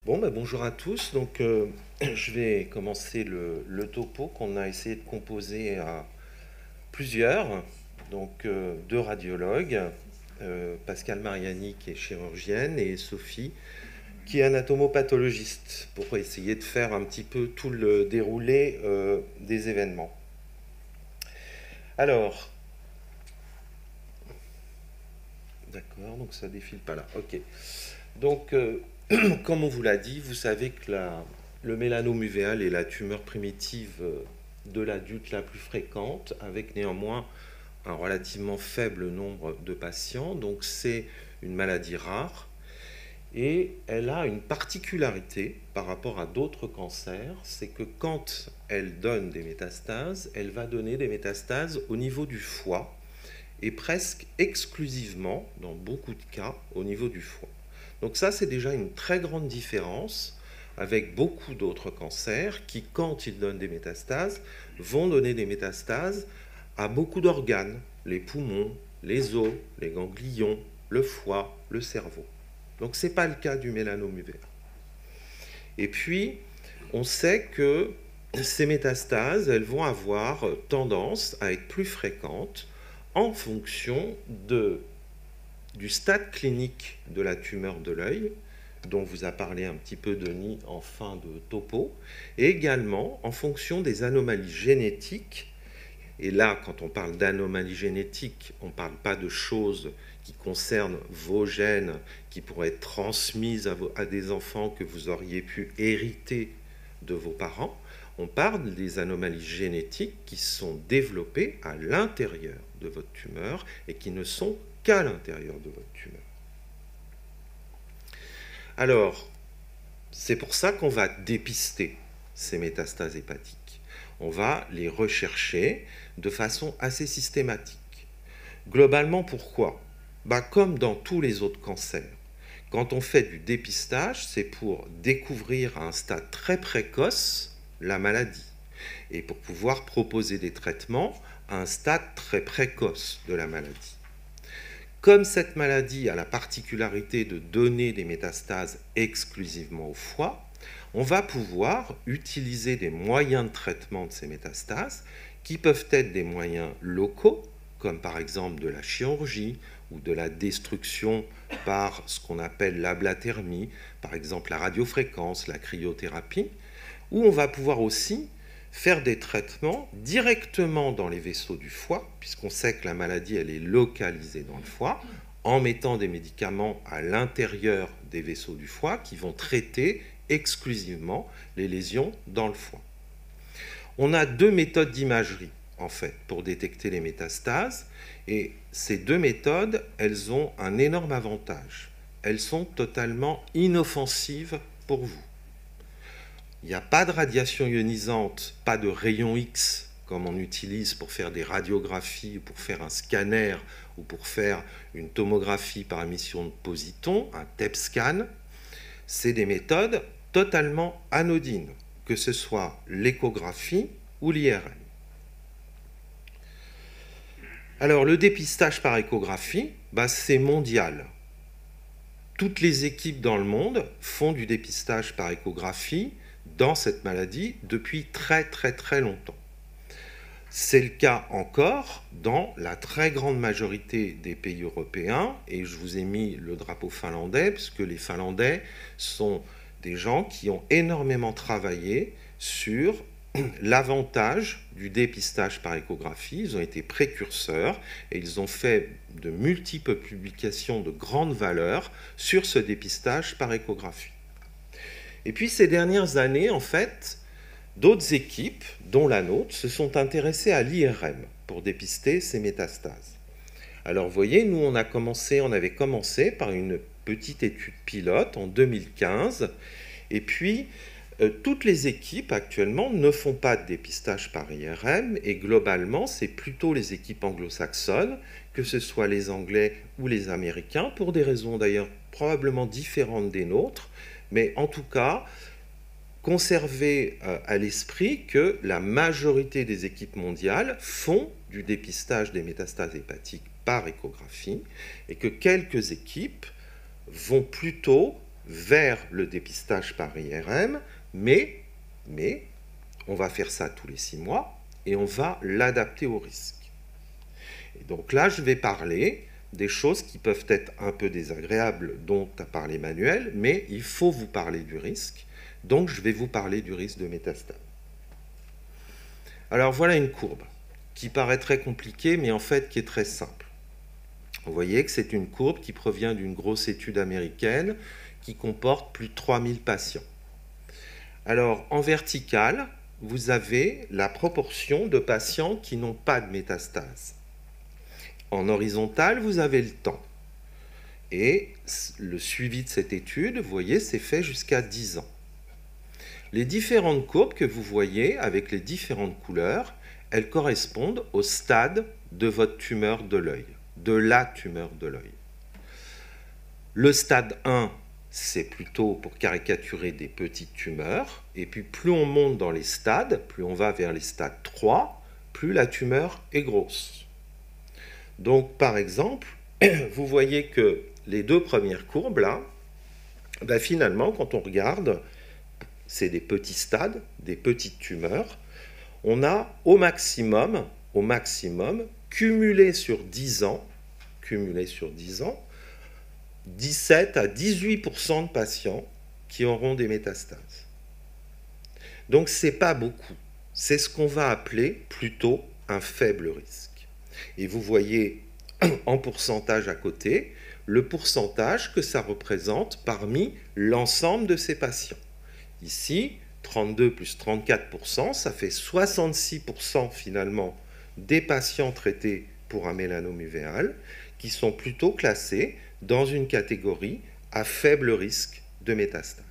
Bonjour à tous. Je vais commencer le topo qu'on a essayé de composer à plusieurs. Deux radiologues, Pascal Mariani qui est chirurgienne et Sophie qui est anatomopathologiste, pour essayer de faire un petit peu tout le déroulé des événements. Alors, d'accord, donc ça défile pas là. Ok. Comme on vous l'a dit, vous savez que le mélanome uvéal est la tumeur primitive de l'adulte la plus fréquente, avec néanmoins un relativement faible nombre de patients. Donc c'est une maladie rare et elle a une particularité par rapport à d'autres cancers, c'est que quand elle donne des métastases, elle va donner des métastases au niveau du foie et presque exclusivement, dans beaucoup de cas, au niveau du foie. Donc ça, c'est déjà une très grande différence avec beaucoup d'autres cancers qui, quand ils donnent des métastases, vont donner des métastases à beaucoup d'organes, les poumons, les os, les ganglions, le foie, le cerveau. Donc ce n'est pas le cas du mélanome uvéal. Et puis, on sait que ces métastases, elles vont avoir tendance à être plus fréquentes en fonction du stade clinique de la tumeur de l'œil, dont vous a parlé un petit peu Denis en fin de topo, et également en fonction des anomalies génétiques. Et là, quand on parle d'anomalies génétiques, on ne parle pas de choses qui concernent vos gènes, qui pourraient être transmises à des enfants que vous auriez pu hériter de vos parents. On parle des anomalies génétiques qui sont développées à l'intérieur de votre tumeur et qui ne sont qu'à l'intérieur de votre tumeur. Alors, c'est pour ça qu'on va dépister ces métastases hépatiques. On va les rechercher de façon assez systématique. Globalement, pourquoi ? Comme dans tous les autres cancers, quand on fait du dépistage, c'est pour découvrir à un stade très précoce la maladie et pour pouvoir proposer des traitements à un stade très précoce de la maladie. Comme cette maladie a la particularité de donner des métastases exclusivement au foie, on va pouvoir utiliser des moyens de traitement de ces métastases qui peuvent être des moyens locaux, comme par exemple de la chirurgie ou de la destruction par ce qu'on appelle l'ablathermie, par exemple la radiofréquence, la cryothérapie, ou on va pouvoir aussi faire des traitements directement dans les vaisseaux du foie, puisqu'on sait que la maladie elle est localisée dans le foie, en mettant des médicaments à l'intérieur des vaisseaux du foie qui vont traiter exclusivement les lésions dans le foie. On a deux méthodes d'imagerie en fait pour détecter les métastases, et ces deux méthodes, elles ont un énorme avantage. Elles sont totalement inoffensives pour vous. Il n'y a pas de radiation ionisante, pas de rayons X comme on utilise pour faire des radiographies, pour faire un scanner ou pour faire une tomographie par émission de positons, un TEP scan. C'est des méthodes totalement anodines, que ce soit l'échographie ou l'IRM. Alors le dépistage par échographie, c'est mondial. Toutes les équipes dans le monde font du dépistage par échographie dans cette maladie depuis très très très longtemps. C'est le cas encore dans la très grande majorité des pays européens, et je vous ai mis le drapeau finlandais, puisque les Finlandais sont des gens qui ont énormément travaillé sur l'avantage du dépistage par échographie. Ils ont été précurseurs et ils ont fait de multiples publications de grande valeur sur ce dépistage par échographie. Et puis ces dernières années, en fait, d'autres équipes, dont la nôtre, se sont intéressées à l'IRM pour dépister ces métastases. Alors vous voyez, nous on avait commencé par une petite étude pilote en 2015, et puis toutes les équipes actuellement ne font pas de dépistage par IRM, et globalement c'est plutôt les équipes anglo-saxonnes, que ce soit les Anglais ou les Américains, pour des raisons d'ailleurs probablement différentes des nôtres, mais en tout cas, conservez à l'esprit que la majorité des équipes mondiales font du dépistage des métastases hépatiques par échographie et que quelques équipes vont plutôt vers le dépistage par IRM, mais on va faire ça tous les 6 mois et on va l'adapter au risque. Et donc là, je vais parler des choses qui peuvent être un peu désagréables dont a parlé Manuel, mais il faut vous parler du risque. Donc je vais vous parler du risque de métastase. Alors voilà une courbe qui paraît très compliquée, mais en fait qui est très simple. Vous voyez que c'est une courbe qui provient d'une grosse étude américaine qui comporte plus de 3000 patients. Alors en verticale, vous avez la proportion de patients qui n'ont pas de métastase. En horizontal, vous avez le temps. Et le suivi de cette étude, vous voyez, c'est fait jusqu'à 10 ans. Les différentes courbes que vous voyez avec les différentes couleurs, elles correspondent au stade de votre tumeur de l'œil, de la tumeur de l'œil. Le stade 1, c'est plutôt pour caricaturer des petites tumeurs. Et puis plus on monte dans les stades, plus on va vers les stades 3, plus la tumeur est grosse. Donc, par exemple, vous voyez que les deux premières courbes, là, ben finalement, quand on regarde, c'est des petits stades, des petites tumeurs. On a au maximum, cumulé sur 10 ans, 17 à 18% de patients qui auront des métastases. Donc, ce n'est pas beaucoup. C'est ce qu'on va appeler plutôt un faible risque. Et vous voyez en pourcentage à côté le pourcentage que ça représente parmi l'ensemble de ces patients. Ici, 32 plus 34%, ça fait 66% finalement des patients traités pour un mélanome uvéal qui sont plutôt classés dans une catégorie à faible risque de métastase.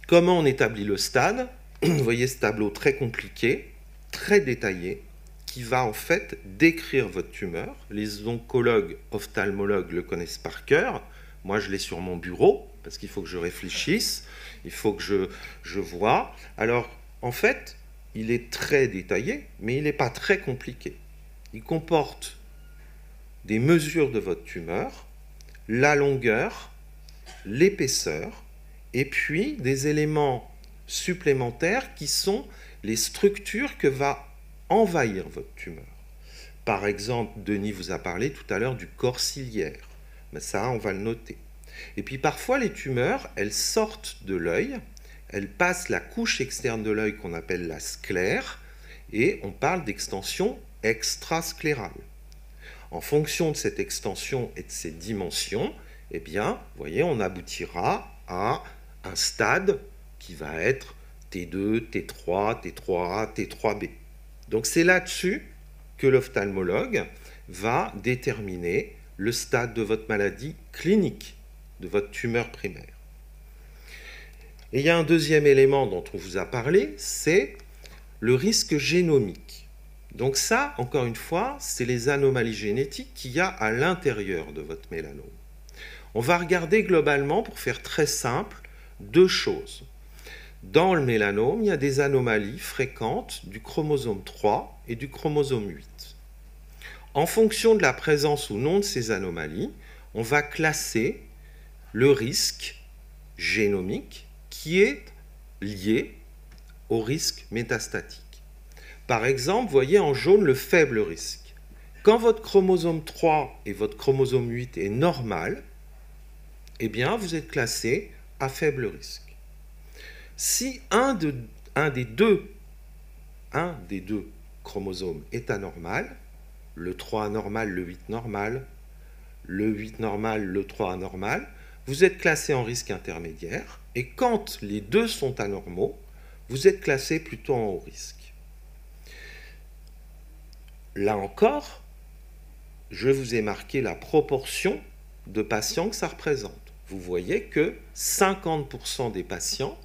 Comment on établit le stade? Vous voyez ce tableau très compliqué, très détaillé, qui va en fait décrire votre tumeur. Les oncologues, ophtalmologues le connaissent par cœur. Moi, je l'ai sur mon bureau, parce qu'il faut que je réfléchisse, il faut que je vois. Alors, en fait, il est très détaillé, mais il n'est pas très compliqué. Il comporte des mesures de votre tumeur, la longueur, l'épaisseur, et puis des éléments supplémentaires qui sont les structures que va envahir votre tumeur. Par exemple, Denis vous a parlé tout à l'heure du corps ciliaire. Mais ça, on va le noter. Et puis parfois, les tumeurs, elles sortent de l'œil, elles passent la couche externe de l'œil qu'on appelle la sclère, et on parle d'extension extrasclérale. En fonction de cette extension et de ses dimensions, eh bien, vous voyez, on aboutira à un stade qui va être T2, T3, T3A, T3B. Donc c'est là-dessus que l'ophtalmologue va déterminer le stade de votre maladie clinique, de votre tumeur primaire. Et il y a un deuxième élément dont on vous a parlé, c'est le risque génomique. Donc ça, encore une fois, c'est les anomalies génétiques qu'il y a à l'intérieur de votre mélanome. On va regarder globalement, pour faire très simple, deux choses. Dans le mélanome, il y a des anomalies fréquentes du chromosome 3 et du chromosome 8. En fonction de la présence ou non de ces anomalies, on va classer le risque génomique qui est lié au risque métastatique. Par exemple, vous voyez en jaune le faible risque. Quand votre chromosome 3 et votre chromosome 8 est normal, eh bien, vous êtes classé à faible risque. Si un des deux chromosomes est anormal, le 3 anormal, le 8 normal, le 8 normal, le 3 anormal, vous êtes classé en risque intermédiaire, et quand les deux sont anormaux, vous êtes classé plutôt en haut risque. Là encore, je vous ai marqué la proportion de patients que ça représente. Vous voyez que 50% des patients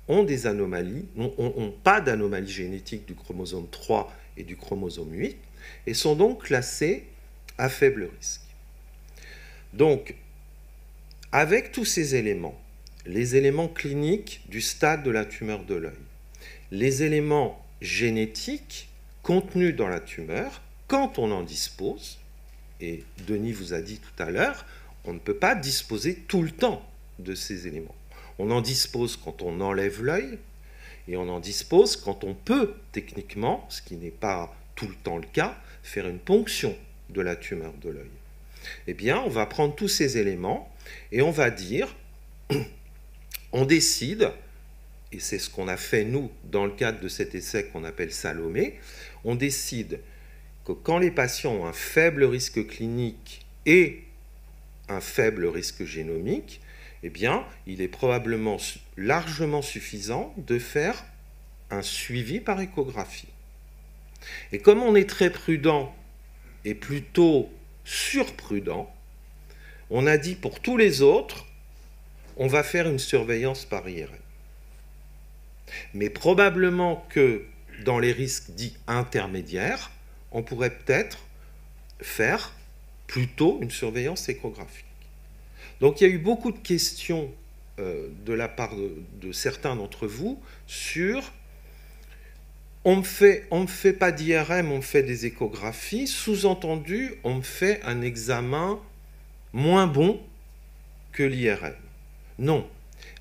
ont des anomalies, n'ont pas d'anomalie génétique du chromosome 3 et du chromosome 8, et sont donc classés à faible risque. Donc, avec tous ces éléments, les éléments cliniques du stade de la tumeur de l'œil, les éléments génétiques contenus dans la tumeur, quand on en dispose, et Denis vous a dit tout à l'heure, On ne peut pas disposer tout le temps de ces éléments. On en dispose quand on enlève l'œil, et on en dispose quand on peut, techniquement, ce qui n'est pas tout le temps le cas, faire une ponction de la tumeur de l'œil. Eh bien, on va prendre tous ces éléments et on va dire, on décide, et c'est ce qu'on a fait nous dans le cadre de cet essai qu'on appelle Salomé, on décide que quand les patients ont un faible risque clinique et un faible risque génomique, eh bien, il est probablement largement suffisant de faire un suivi par échographie. Et comme on est très prudent et plutôt surprudent, on a dit pour tous les autres, on va faire une surveillance par IRM. Mais probablement que dans les risques dits intermédiaires, on pourrait peut-être faire plutôt une surveillance échographique. Donc il y a eu beaucoup de questions de la part de certains d'entre vous sur on ne fait pas d'IRM, on me fait des échographies, sous-entendu, on me fait un examen moins bon que l'IRM. Non,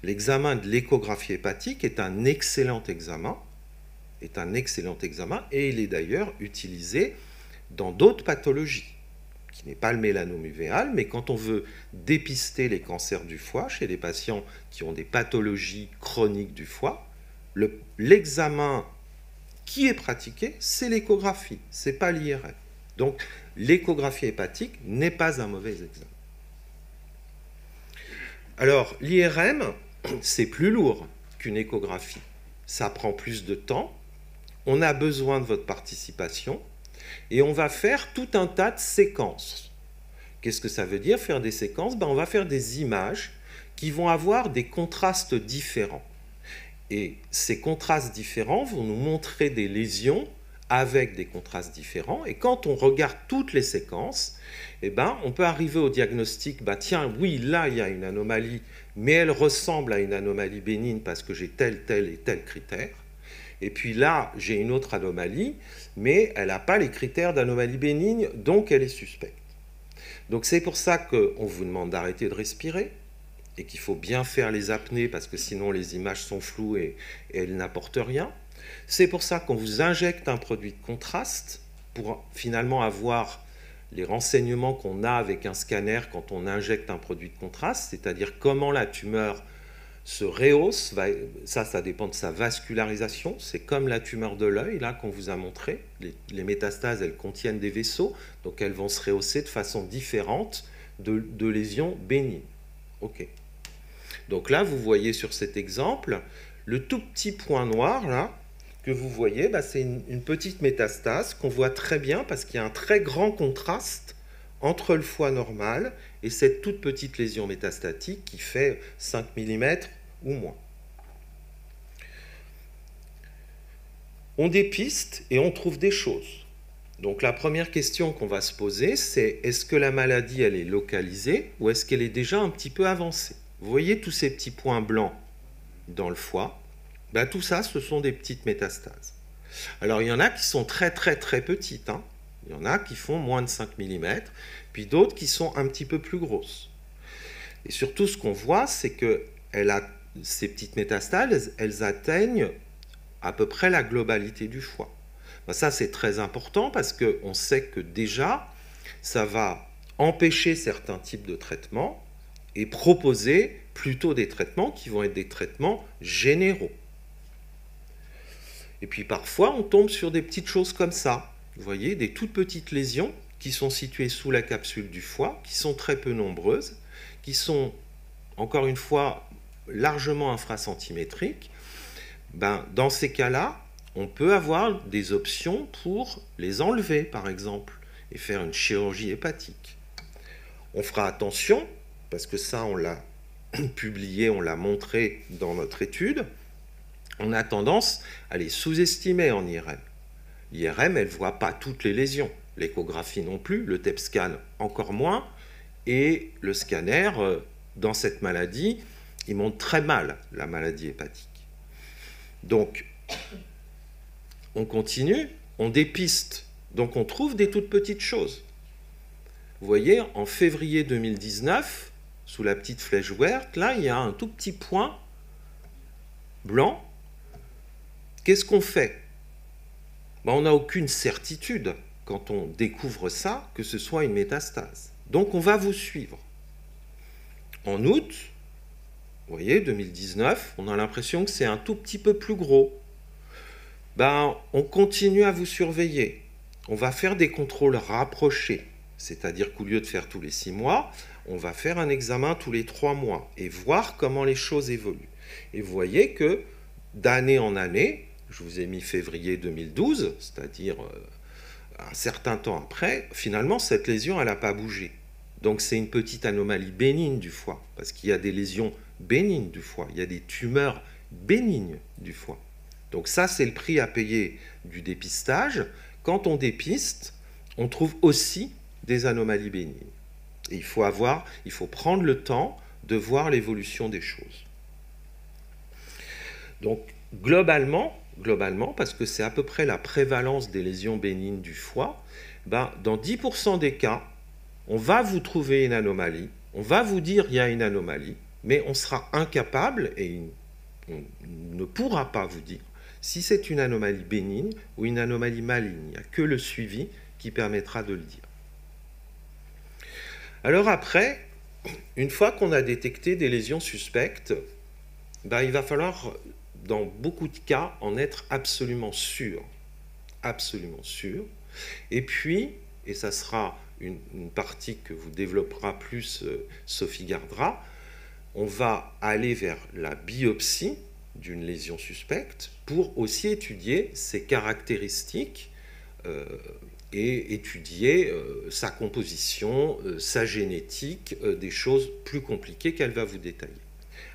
l'examen de l'échographie hépatique est un excellent examen, et il est d'ailleurs utilisé dans d'autres pathologies, qui n'est pas le mélanome uvéal, mais quand on veut dépister les cancers du foie chez les patients qui ont des pathologies chroniques du foie, l'examen qui est pratiqué, c'est l'échographie, ce n'est pas l'IRM. Donc l'échographie hépatique n'est pas un mauvais examen. Alors l'IRM, c'est plus lourd qu'une échographie. Ça prend plus de temps, on a besoin de votre participation, et on va faire tout un tas de séquences. Qu'est-ce que ça veut dire, faire des séquences? On va faire des images qui vont avoir des contrastes différents. Et ces contrastes différents vont nous montrer des lésions avec des contrastes différents. Et quand on regarde toutes les séquences, on peut arriver au diagnostic, tiens, oui, là, il y a une anomalie, mais elle ressemble à une anomalie bénigne parce que j'ai tel, tel et tel critère. Et puis là, j'ai une autre anomalie, mais elle n'a pas les critères d'anomalie bénigne, donc elle est suspecte. Donc c'est pour ça qu'on vous demande d'arrêter de respirer, et qu'il faut bien faire les apnées parce que sinon les images sont floues et elles n'apportent rien. C'est pour ça qu'on vous injecte un produit de contraste pour finalement avoir les renseignements qu'on a avec un scanner quand on injecte un produit de contraste, c'est-à-dire comment la tumeur se rehausse. Ça dépend de sa vascularisation. C'est comme la tumeur de l'œil là qu'on vous a montré. Les métastases, elles contiennent des vaisseaux, donc elles vont se rehausser de façon différente de lésions bénignes. Ok. Donc là, vous voyez sur cet exemple, le tout petit point noir là, que vous voyez, c'est une petite métastase qu'on voit très bien parce qu'il y a un très grand contraste entre le foie normal et cette toute petite lésion métastatique qui fait 5 mm ou moins. On dépiste et on trouve des choses. Donc la première question qu'on va se poser, c'est est-ce que la maladie elle est localisée ou est-ce qu'elle est déjà un petit peu avancée? Vous voyez tous ces petits points blancs dans le foie, tout ça, ce sont des petites métastases. Alors, il y en a qui sont très, très, très petites. Il y en a qui font moins de 5 mm, puis d'autres qui sont un petit peu plus grosses. Et surtout, ce qu'on voit, c'est que ces petites métastases, elles atteignent à peu près la globalité du foie. Ça, c'est très important parce qu'on sait que déjà, ça va empêcher certains types de traitements et proposer plutôt des traitements qui vont être des traitements généraux. Et puis parfois, on tombe sur des petites choses comme ça. Vous voyez, des toutes petites lésions qui sont situées sous la capsule du foie, qui sont très peu nombreuses, qui sont, encore une fois, largement infracentimétriques. Dans ces cas-là, on peut avoir des options pour les enlever, par exemple, et faire une chirurgie hépatique. On fera attention, parce que ça, on l'a publié, on l'a montré dans notre étude, on a tendance à les sous-estimer en IRM. L'IRM, elle ne voit pas toutes les lésions. L'échographie non plus, le TEP scan encore moins, et le scanner, dans cette maladie, il montre très mal la maladie hépatique. Donc, on continue, on dépiste, donc on trouve des toutes petites choses. vous voyez, en février 2019, sous la petite flèche verte, là, il y a un tout petit point blanc. Qu'est-ce qu'on fait? Ben, on n'a aucune certitude, quand on découvre ça, que ce soit une métastase. Donc, on va vous suivre. En août, vous voyez, 2019, on a l'impression que c'est un tout petit peu plus gros. Ben, on continue à vous surveiller. On va faire des contrôles rapprochés. C'est-à-dire qu'au lieu de faire tous les 6 mois, on va faire un examen tous les 3 mois et voir comment les choses évoluent. Et vous voyez que d'année en année, je vous ai mis février 2012, c'est-à-dire un certain temps après, finalement, cette lésion, elle n'a pas bougé. Donc c'est une petite anomalie bénigne du foie, parce qu'il y a des lésions bénignes du foie, il y a des tumeurs bénignes du foie. Donc ça, c'est le prix à payer du dépistage. Quand on dépiste, on trouve aussi des anomalies bénignes. Et il faut prendre le temps de voir l'évolution des choses. Donc globalement, parce que c'est à peu près la prévalence des lésions bénignes du foie, ben, dans 10% des cas, on va vous trouver une anomalie, on va vous dire qu'il y a une anomalie, mais on sera incapable et on ne pourra pas vous dire si c'est une anomalie bénigne ou une anomalie maligne. Il n'y a que le suivi qui permettra de le dire. Alors après, une fois qu'on a détecté des lésions suspectes, ben, il va falloir, dans beaucoup de cas, en être absolument sûr. Absolument sûr. Et puis, et ça sera une partie que vous développera plus Sophie Gardera, on va aller vers la biopsie d'une lésion suspecte pour aussi étudier ses caractéristiques et étudier sa composition, sa génétique, des choses plus compliquées qu'elle va vous détailler.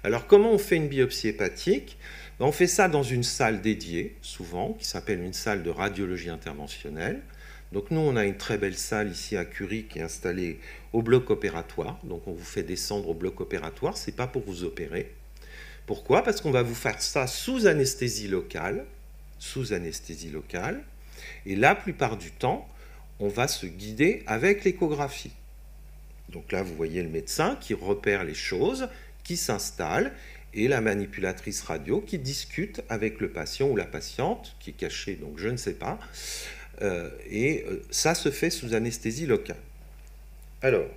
Alors comment on fait une biopsie hépatique? On fait ça dans une salle dédiée, souvent, qui s'appelle une salle de radiologie interventionnelle. Donc nous, on a une très belle salle ici à Curie qui est installée au bloc opératoire. Donc on vous fait descendre au bloc opératoire, ce n'est pas pour vous opérer. Pourquoi? Parce qu'on va vous faire ça sous anesthésie locale. Sous anesthésie locale. Et la plupart du temps, on va se guider avec l'échographie. Donc là, vous voyez le médecin qui repère les choses, qui s'installe, et la manipulatrice radio qui discute avec le patient ou la patiente, qui est cachée, donc je ne sais pas. Ça se fait sous anesthésie locale. Alors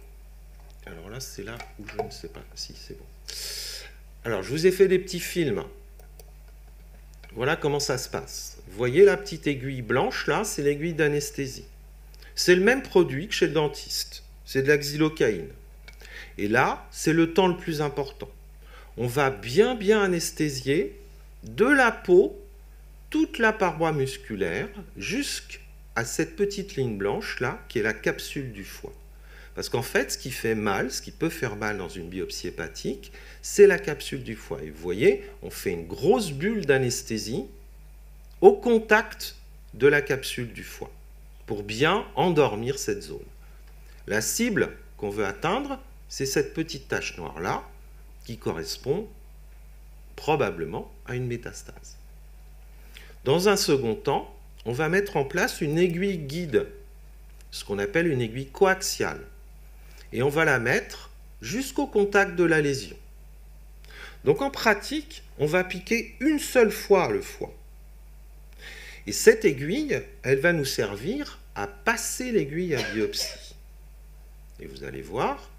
là, c'est là où je ne sais pas. Si, c'est bon. Alors, je vous ai fait des petits films. Voilà comment ça se passe. Vous voyez la petite aiguille blanche, là, c'est l'aiguille d'anesthésie. C'est le même produit que chez le dentiste. C'est de la xylocaïne. Et là, c'est le temps le plus important. On va bien anesthésier de la peau toute la paroi musculaire jusqu'à cette petite ligne blanche là, qui est la capsule du foie. Parce qu'en fait, ce qui fait mal, ce qui peut faire mal dans une biopsie hépatique, c'est la capsule du foie. Et vous voyez, on fait une grosse bulle d'anesthésie au contact de la capsule du foie pour bien endormir cette zone. La cible qu'on veut atteindre, c'est cette petite tache noire là, qui correspond probablement à une métastase. Dans un second temps, on va mettre en place une aiguille guide, ce qu'on appelle une aiguille coaxiale. Et on va la mettre jusqu'au contact de la lésion. Donc en pratique, on va piquer une seule fois le foie. Et cette aiguille, elle va nous servir à passer l'aiguille à biopsie. Et vous allez voir,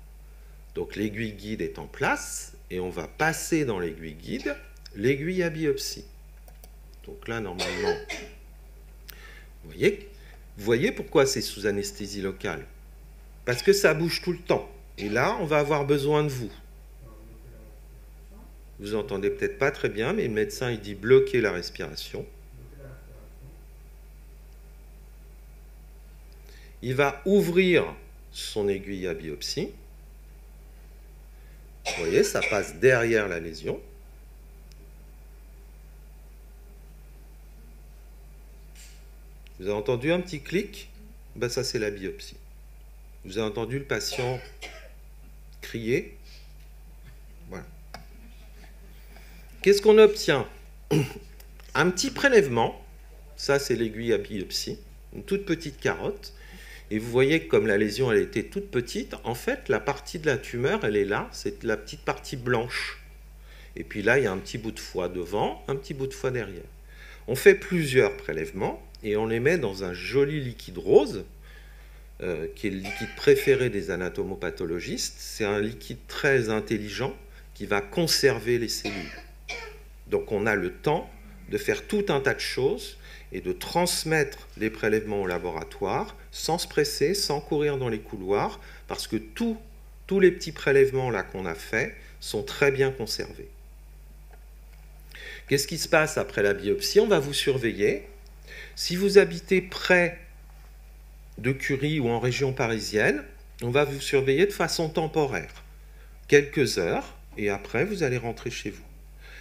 donc l'aiguille guide est en place, et on va passer dans l'aiguille guide l'aiguille à biopsie. Donc là, normalement, vous voyez pourquoi c'est sous anesthésie locale? Parce que ça bouge tout le temps. Et là, on va avoir besoin de vous. Vous entendez peut-être pas très bien, mais le médecin, il dit bloquer la respiration. Il va ouvrir son aiguille à biopsie. Vous voyez, ça passe derrière la lésion. Vous avez entendu un petit clic? Ben, ça, c'est la biopsie. Vous avez entendu le patient crier? Voilà. Qu'est-ce qu'on obtient? Un petit prélèvement. Ça, c'est l'aiguille à biopsie. Une toute petite carotte. Et vous voyez que comme la lésion elle était toute petite, en fait la partie de la tumeur elle est là, c'est la petite partie blanche. Et puis là il y a un petit bout de foie devant, un petit bout de foie derrière. On fait plusieurs prélèvements et on les met dans un joli liquide rose, qui est le liquide préféré des anatomopathologistes. C'est un liquide très intelligent qui va conserver les cellules. Donc on a le temps de faire tout un tas de choses et de transmettre les prélèvements au laboratoire sans se presser, sans courir dans les couloirs, parce que tous les petits prélèvements là qu'on a faits sont très bien conservés. Qu'est-ce qui se passe après la biopsie? On va vous surveiller. Si vous habitez près de Curie ou en région parisienne, on va vous surveiller de façon temporaire, quelques heures, et après vous allez rentrer chez vous.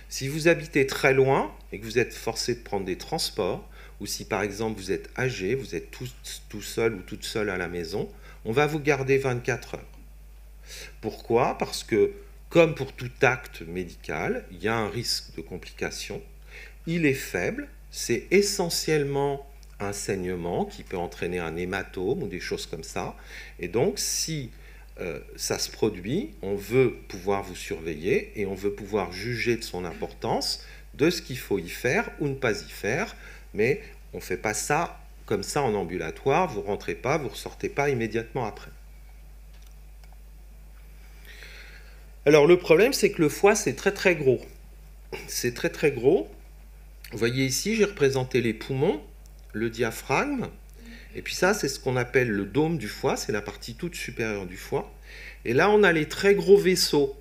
Si vous habitez très loin et que vous êtes forcé de prendre des transports, ou si par exemple vous êtes âgé, vous êtes tout seul ou toute seule à la maison, on va vous garder 24 heures. Pourquoi? Parce que, comme pour tout acte médical, il y a un risque de complication. Il est faible, c'est essentiellement un saignement qui peut entraîner un hématome ou des choses comme ça. Et donc, si ça se produit, on veut pouvoir vous surveiller et on veut pouvoir juger de son importance, de ce qu'il faut y faire ou ne pas y faire. Mais on ne fait pas ça comme ça en ambulatoire, vous ne rentrez pas, vous ne ressortez pas immédiatement après. Alors le problème, c'est que le foie, c'est très très gros. C'est très très gros. Vous voyez ici, j'ai représenté les poumons, le diaphragme, et puis ça, c'est ce qu'on appelle le dôme du foie, c'est la partie toute supérieure du foie. Et là, on a les très gros vaisseaux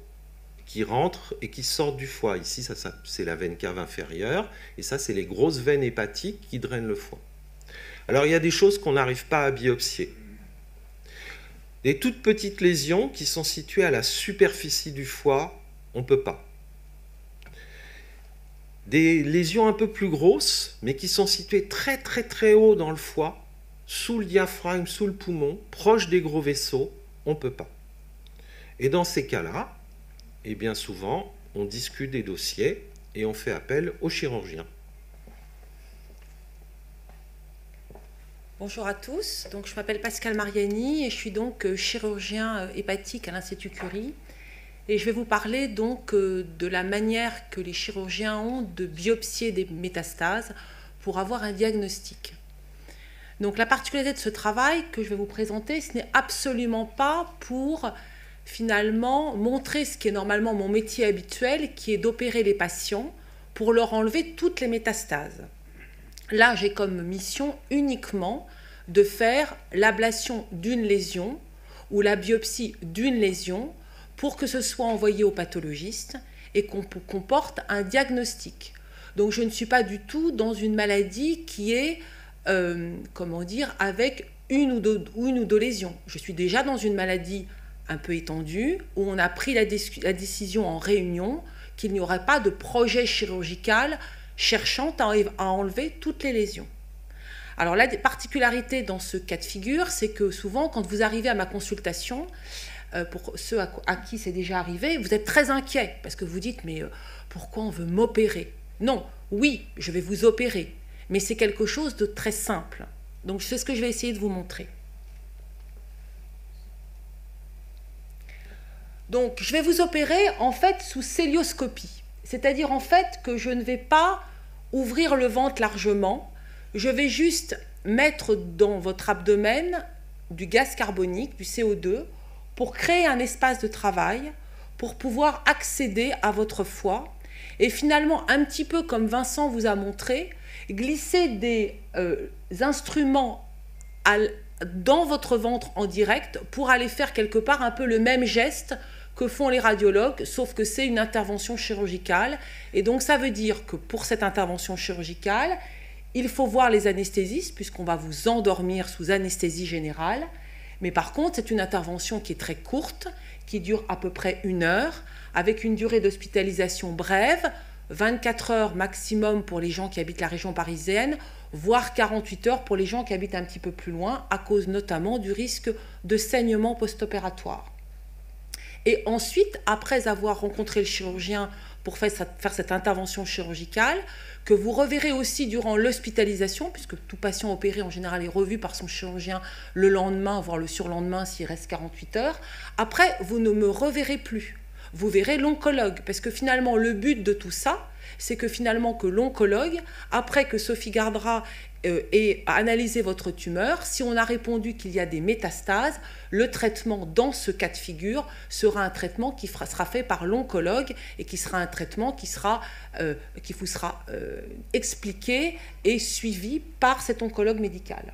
qui rentrent et qui sortent du foie. Ici, ça c'est la veine cave inférieure, et ça, c'est les grosses veines hépatiques qui drainent le foie. Alors, il y a des choses qu'on n'arrive pas à biopsier. Des toutes petites lésions qui sont situées à la superficie du foie, on ne peut pas. Des lésions un peu plus grosses, mais qui sont situées très très très haut dans le foie, sous le diaphragme, sous le poumon, proche des gros vaisseaux, on ne peut pas. Et dans ces cas-là, et bien souvent, on discute des dossiers et on fait appel au chirurgien. Bonjour à tous, donc je m'appelle Pascal Mariani et je suis donc chirurgien hépatique à l'Institut Curie. Et je vais vous parler donc de la manière que les chirurgiens ont de biopsier des métastases pour avoir un diagnostic. Donc la particularité de ce travail que je vais vous présenter, ce n'est absolument pas pour finalement montrer ce qui est normalement mon métier habituel, qui est d'opérer les patients pour leur enlever toutes les métastases. Là, j'ai comme mission uniquement de faire l'ablation d'une lésion ou la biopsie d'une lésion pour que ce soit envoyé au pathologiste et qu'on comporte un diagnostic. Donc je ne suis pas du tout dans une maladie qui est, avec une ou deux lésions. Je suis déjà dans une maladie un peu étendue où on a pris la décision en réunion qu'il n'y aurait pas de projet chirurgical cherchant à enlever toutes les lésions. Alors la particularité dans ce cas de figure, c'est que souvent quand vous arrivez à ma consultation, pour ceux à qui c'est déjà arrivé, vous êtes très inquiet parce que vous dites mais pourquoi on veut m'opérer? Non, oui, je vais vous opérer, mais c'est quelque chose de très simple. Donc c'est ce que je vais essayer de vous montrer. Donc je vais vous opérer en fait sous cœlioscopie, c'est-à-dire en fait que je ne vais pas ouvrir le ventre largement, je vais juste mettre dans votre abdomen du gaz carbonique, du CO2, pour créer un espace de travail, pour pouvoir accéder à votre foie et finalement, un petit peu comme Vincent vous a montré, glisser des instruments dans votre ventre en direct pour aller faire quelque part un peu le même geste que font les radiologues, sauf que c'est une intervention chirurgicale. Et donc ça veut dire que pour cette intervention chirurgicale, il faut voir les anesthésistes puisqu'on va vous endormir sous anesthésie générale. Mais par contre, c'est une intervention qui est très courte, qui dure à peu près 1 heure, avec une durée d'hospitalisation brève, 24 heures maximum pour les gens qui habitent la région parisienne, voire 48 heures pour les gens qui habitent un petit peu plus loin, à cause notamment du risque de saignement post-opératoire. Et ensuite, après avoir rencontré le chirurgien pour faire cette intervention chirurgicale, que vous reverrez aussi durant l'hospitalisation, puisque tout patient opéré en général est revu par son chirurgien le lendemain, voire le surlendemain s'il reste 48 heures. Après, vous ne me reverrez plus. Vous verrez l'oncologue, parce que finalement, le but de tout ça, c'est que finalement que l'oncologue, après que Sophie Gardra ait analysé votre tumeur, si on a répondu qu'il y a des métastases, le traitement dans ce cas de figure sera un traitement qui sera fait par l'oncologue et qui sera un traitement qui vous sera expliqué et suivi par cet oncologue médical.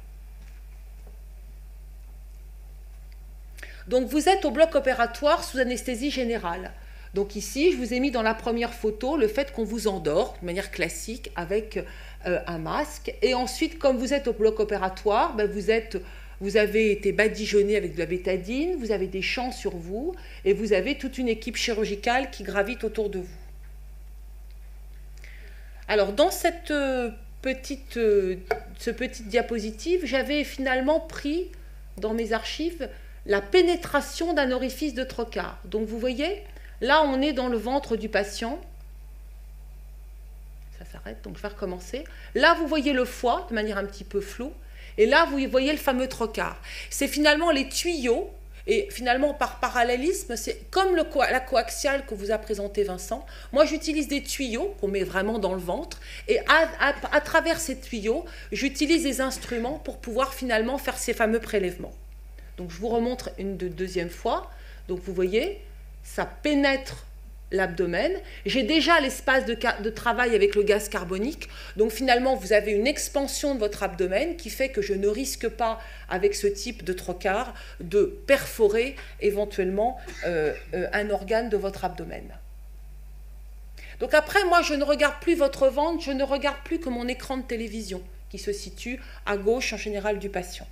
Donc vous êtes au bloc opératoire sous anesthésie générale. Donc ici, je vous ai mis dans la première photo le fait qu'on vous endort de manière classique avec un masque. Et ensuite, comme vous êtes au bloc opératoire, ben vous avez été badigeonné avec de la bétadine, vous avez des champs sur vous et vous avez toute une équipe chirurgicale qui gravite autour de vous. Alors, dans cette petite diapositive, j'avais finalement pris dans mes archives la pénétration d'un orifice de trocar. Donc, vous voyez, là, on est dans le ventre du patient. Ça s'arrête, donc je vais recommencer. Là, vous voyez le foie de manière un petit peu floue. Et là, vous voyez le fameux trocar. C'est finalement les tuyaux. Et finalement, par parallélisme, c'est comme la coaxiale que vous a présenté Vincent. Moi, j'utilise des tuyaux qu'on met vraiment dans le ventre. Et à travers ces tuyaux, j'utilise des instruments pour pouvoir finalement faire ces fameux prélèvements. Donc, je vous remontre une deuxième fois. Donc, vous voyez, ça pénètre l'abdomen. J'ai déjà l'espace de travail avec le gaz carbonique. Donc finalement, vous avez une expansion de votre abdomen qui fait que je ne risque pas, avec ce type de trocar, de perforer éventuellement un organe de votre abdomen. Donc après, moi, je ne regarde plus votre ventre, je ne regarde plus que mon écran de télévision qui se situe à gauche en général du patient.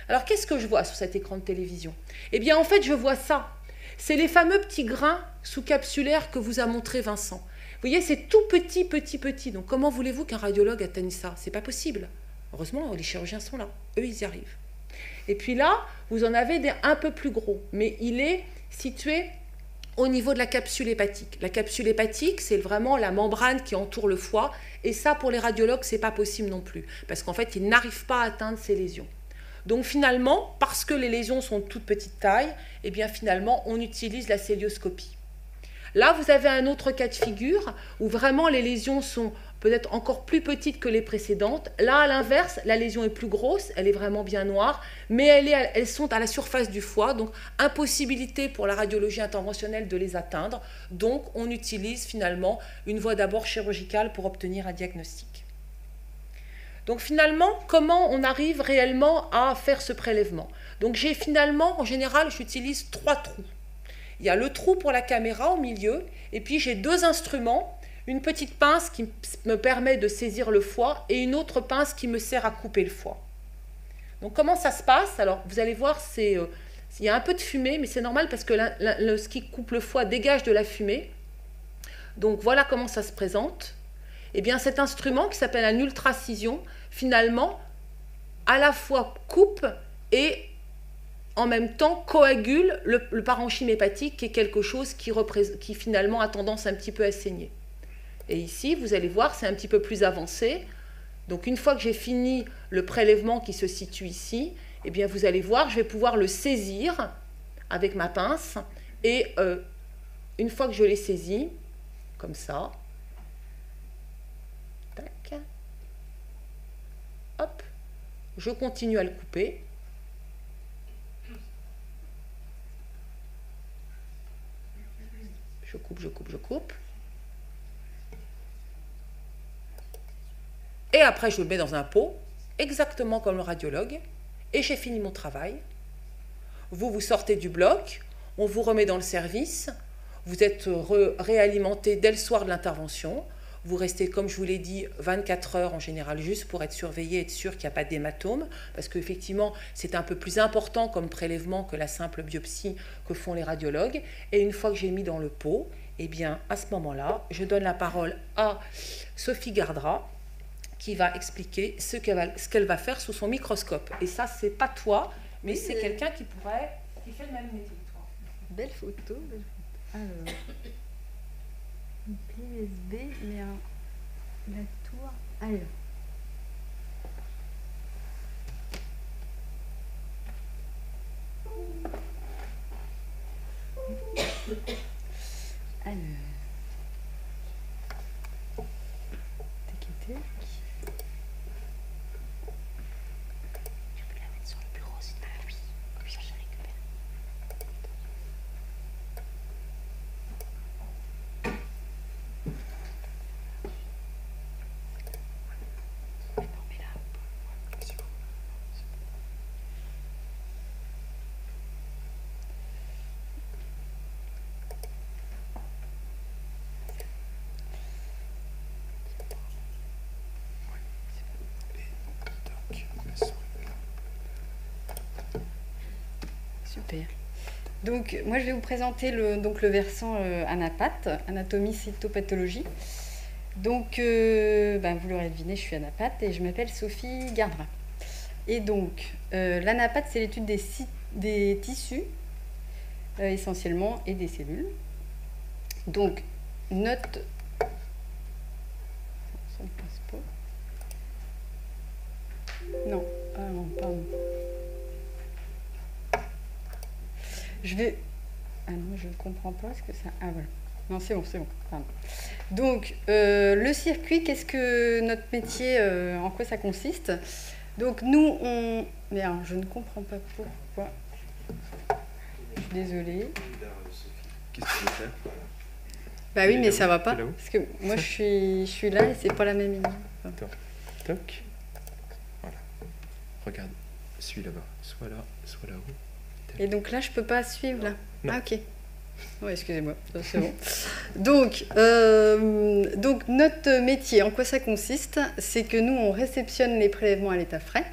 Alors, qu'est-ce que je vois sur cet écran de télévision? Eh bien, en fait, je vois ça. C'est les fameux petits grains sous-capsulaires que vous a montré Vincent. Vous voyez, c'est tout petit, petit, petit. Donc, comment voulez-vous qu'un radiologue atteigne ça? C'est pas possible. Heureusement, les chirurgiens sont là. Eux, ils y arrivent. Et puis là, vous en avez des un peu plus gros. Mais il est situé au niveau de la capsule hépatique. La capsule hépatique, c'est vraiment la membrane qui entoure le foie. Et ça, pour les radiologues, c'est pas possible non plus. Parce qu'en fait, ils n'arrivent pas à atteindre ces lésions. Donc finalement, parce que les lésions sont de toute petite taille, eh bien finalement, on utilise la célioscopie. Là, vous avez un autre cas de figure où vraiment les lésions sont peut-être encore plus petites que les précédentes. Là, à l'inverse, la lésion est plus grosse, elle est vraiment bien noire, mais elles sont à la surface du foie, donc impossibilité pour la radiologie interventionnelle de les atteindre. Donc, on utilise finalement une voie d'abord chirurgicale pour obtenir un diagnostic. Donc finalement, comment on arrive réellement à faire ce prélèvement? Donc j'ai finalement, en général, j'utilise 3 trous. Il y a le trou pour la caméra au milieu, et puis j'ai 2 instruments, une petite pince qui me permet de saisir le foie, et une autre pince qui me sert à couper le foie. Donc comment ça se passe? Alors vous allez voir, il y a un peu de fumée, mais c'est normal parce que ce qui coupe le foie dégage de la fumée. Donc voilà comment ça se présente. Eh bien, cet instrument qui s'appelle un ultracision, finalement, à la fois coupe et en même temps coagule le parenchyme hépatique, qui est quelque chose qui finalement a tendance un petit peu à saigner. Et ici, vous allez voir, c'est un petit peu plus avancé. Donc, une fois que j'ai fini le prélèvement qui se situe ici, eh bien, vous allez voir, je vais pouvoir le saisir avec ma pince. Et une fois que je l'ai saisi, comme ça, tac, hop, je continue à le couper. Je coupe, je coupe, je coupe. Et après, je le mets dans un pot, exactement comme le radiologue, et j'ai fini mon travail. Vous sortez du bloc, on vous remet dans le service, vous êtes réalimenté dès le soir de l'intervention. Vous restez, comme je vous l'ai dit, 24 heures en général, juste pour être surveillé, être sûr qu'il n'y a pas d'hématome, parce qu'effectivement, c'est un peu plus important comme prélèvement que la simple biopsie que font les radiologues. Et une fois que j'ai mis dans le pot, eh bien, à ce moment-là, je donne la parole à Sophie Gardra, qui va expliquer ce qu'elle va faire sous son microscope. Et ça, c'est pas toi, mais c'est quelqu'un qui fait le même métier que toi. Belle photo. Alors, une clé USB, mais la tour. Alors. Alors. Tac, tac. Je peux la mettre sur le bureau, sinon. Ah oui, comme ça je récupère. Non, mais là. Super. Donc, moi, je vais vous présenter le versant anapathe, anatomie cytopathologie. Donc, vous l'aurez deviné, je suis anapathe et je m'appelle Sophie Gardrin. Et donc, l'anapathe, c'est l'étude des tissus, essentiellement, et des cellules. Donc, note... Ça ne passe pas. Non, ah non, pardon. Je vais... Ah non, je ne comprends pas ce que ça... Ah voilà. Non, c'est bon, pardon. Donc, le circuit, qu'est-ce que notre métier, en quoi ça consiste? Donc, nous, on... Merde, je ne comprends pas pourquoi. Je suis désolée. Qu'est-ce que tu veux faire? Bah oui, mais ça va pas. Parce que moi, je suis là et c'est pas la même ligne. Attends. Toc. Voilà. Regarde. Suis là-bas. Soit là, soit là-haut. Et donc là, je peux pas suivre, là? Non. Ah, ok. Oui, excusez-moi, c'est bon. Donc, notre métier, en quoi ça consiste? C'est que nous, on réceptionne les prélèvements à l'état frais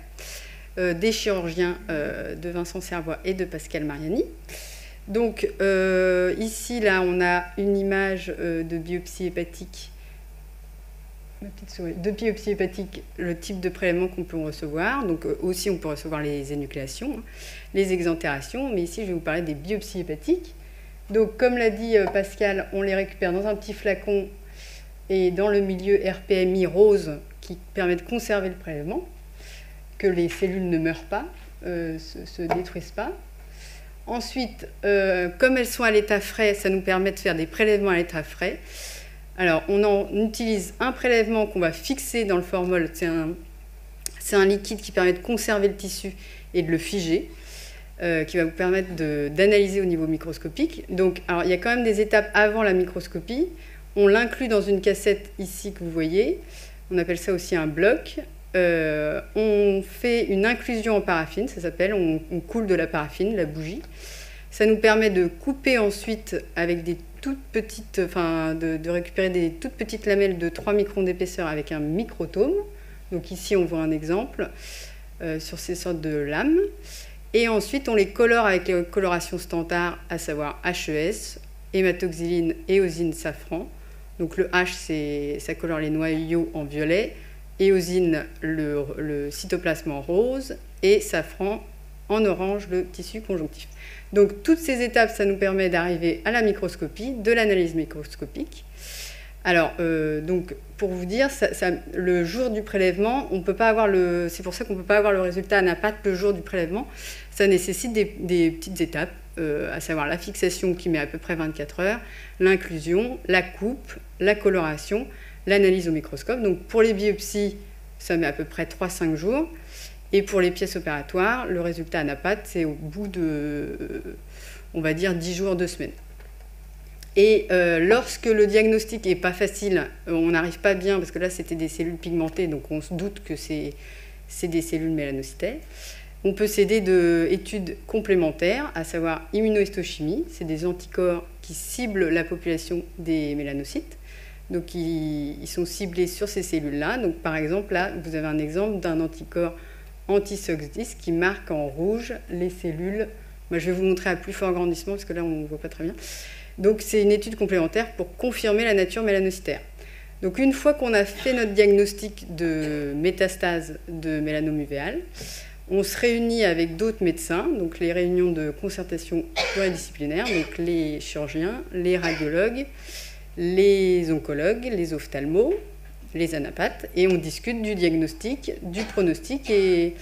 des chirurgiens de Vincent Servois et de Pascal Mariani. Donc, ici, là, on a une image de biopsie hépatique. Ma petite souris. De biopsie hépatique, le type de prélèvement qu'on peut recevoir. Donc, aussi, on peut recevoir les énucléations, les exentérations. Mais ici, je vais vous parler des biopsies hépatiques. Donc, comme l'a dit Pascal, on les récupère dans un petit flacon et dans le milieu RPMI rose qui permet de conserver le prélèvement, que les cellules ne meurent pas, se détruisent pas. Ensuite, comme elles sont à l'état frais, ça nous permet de faire des prélèvements à l'état frais. Alors, on utilise un prélèvement qu'on va fixer dans le formol. C'est un liquide qui permet de conserver le tissu et de le figer. Qui va vous permettre d'analyser au niveau microscopique. Donc, alors, il y a quand même des étapes avant la microscopie. On l'inclut dans une cassette ici que vous voyez. On appelle ça aussi un bloc. On fait une inclusion en paraffine, ça s'appelle. On coule de la paraffine, la bougie. Ça nous permet de couper ensuite avec des toutes petites, de récupérer des toutes petites lamelles de 3 microns d'épaisseur avec un microtome. Donc ici, on voit un exemple sur ces sortes de lames. Et ensuite, on les colore avec les colorations standards, à savoir HES, hématoxyline, éosine, safran. Donc le H, ça colore les noyaux en violet, éosine, le cytoplasme en rose, et safran en orange, le tissu conjonctif. Donc toutes ces étapes, ça nous permet d'arriver à la microscopie, de l'analyse microscopique. Alors, donc, pour vous dire, le jour du prélèvement, c'est pour ça qu'on ne peut pas avoir le résultat anapathe le jour du prélèvement. Ça nécessite des petites étapes, à savoir la fixation qui met à peu près 24 heures, l'inclusion, la coupe, la coloration, l'analyse au microscope. Donc, pour les biopsies, ça met à peu près 3-5 jours. Et pour les pièces opératoires, le résultat anapathe, c'est au bout de, on va dire, 10 jours, 2 semaines. Et lorsque le diagnostic n'est pas facile, on n'arrive pas bien, parce que là c'était des cellules pigmentées, donc on se doute que c'est des cellules mélanocytaires, on peut s'aider d'études complémentaires, à savoir immunohistochimie, c'est des anticorps qui ciblent la population des mélanocytes, donc ils sont ciblés sur ces cellules-là. Donc par exemple, là vous avez un exemple d'un anticorps anti-SOX10 qui marque en rouge les cellules. Moi, je vais vous montrer à plus fort grandissement, parce que là on ne voit pas très bien. Donc c'est une étude complémentaire pour confirmer la nature mélanocytaire. Donc une fois qu'on a fait notre diagnostic de métastase de mélanome uvéal, on se réunit avec d'autres médecins, donc les réunions de concertation pluridisciplinaire, donc les chirurgiens, les radiologues, les oncologues, les ophtalmos, les anapathes, et on discute du diagnostic, du pronostic et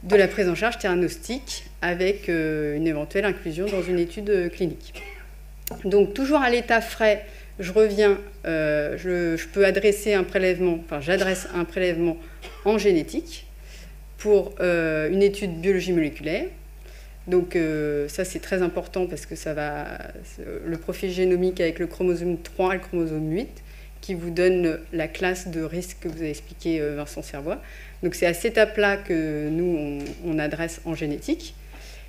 de la prise en charge thérapeutique avec une éventuelle inclusion dans une étude clinique. Donc toujours à l'état frais, je reviens, je peux adresser un prélèvement, enfin j'adresse un prélèvement en génétique pour une étude biologie moléculaire. Donc ça c'est très important parce que ça va, le profil génomique avec le chromosome 3 et le chromosome 8 qui vous donne la classe de risque que vous a expliqué Vincent Servois. Donc c'est à cette étape-là que nous on adresse en génétique.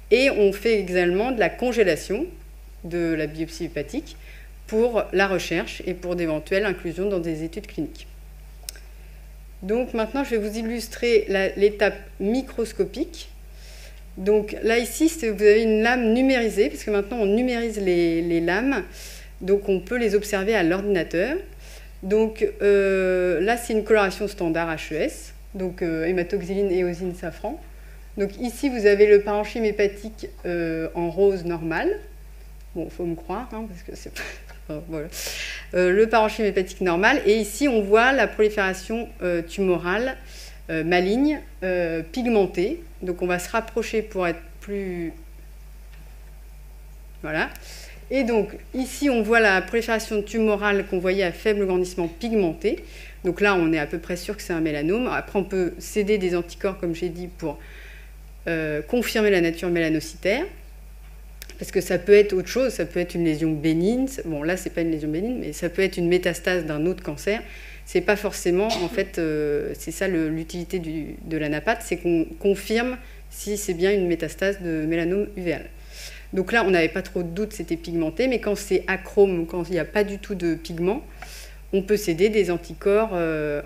Et on fait également de la congélation de la biopsie hépatique pour la recherche et pour d'éventuelles inclusions dans des études cliniques. Donc maintenant, je vais vous illustrer l'étape microscopique. Donc là, ici, vous avez une lame numérisée, parce que maintenant, on numérise les lames. Donc on peut les observer à l'ordinateur. Donc là, c'est une coloration standard HES, donc hématoxyline, éosine, safran. Donc ici, vous avez le parenchyme hépatique en rose normal. Bon, il faut me croire, hein, parce que c'est pas... voilà. Le parenchyme hépatique normal. Et ici, on voit la prolifération tumorale maligne, pigmentée. Donc on va se rapprocher pour être plus... Voilà. Et donc ici, on voit la prolifération tumorale qu'on voyait à faible grandissement pigmenté. Donc là, on est à peu près sûr que c'est un mélanome. Après, on peut céder des anticorps, comme j'ai dit, pour confirmer la nature mélanocytaire. Parce que ça peut être autre chose, ça peut être une lésion bénigne. Bon, là, c'est pas une lésion bénigne, mais ça peut être une métastase d'un autre cancer. C'est pas forcément, en fait, c'est ça l'utilité de l'anapathe, c'est qu'on confirme si c'est bien une métastase de mélanome uvéal. Donc là, on n'avait pas trop de doute, c'était pigmenté, mais quand c'est achrome, quand il n'y a pas du tout de pigment, on peut céder des anticorps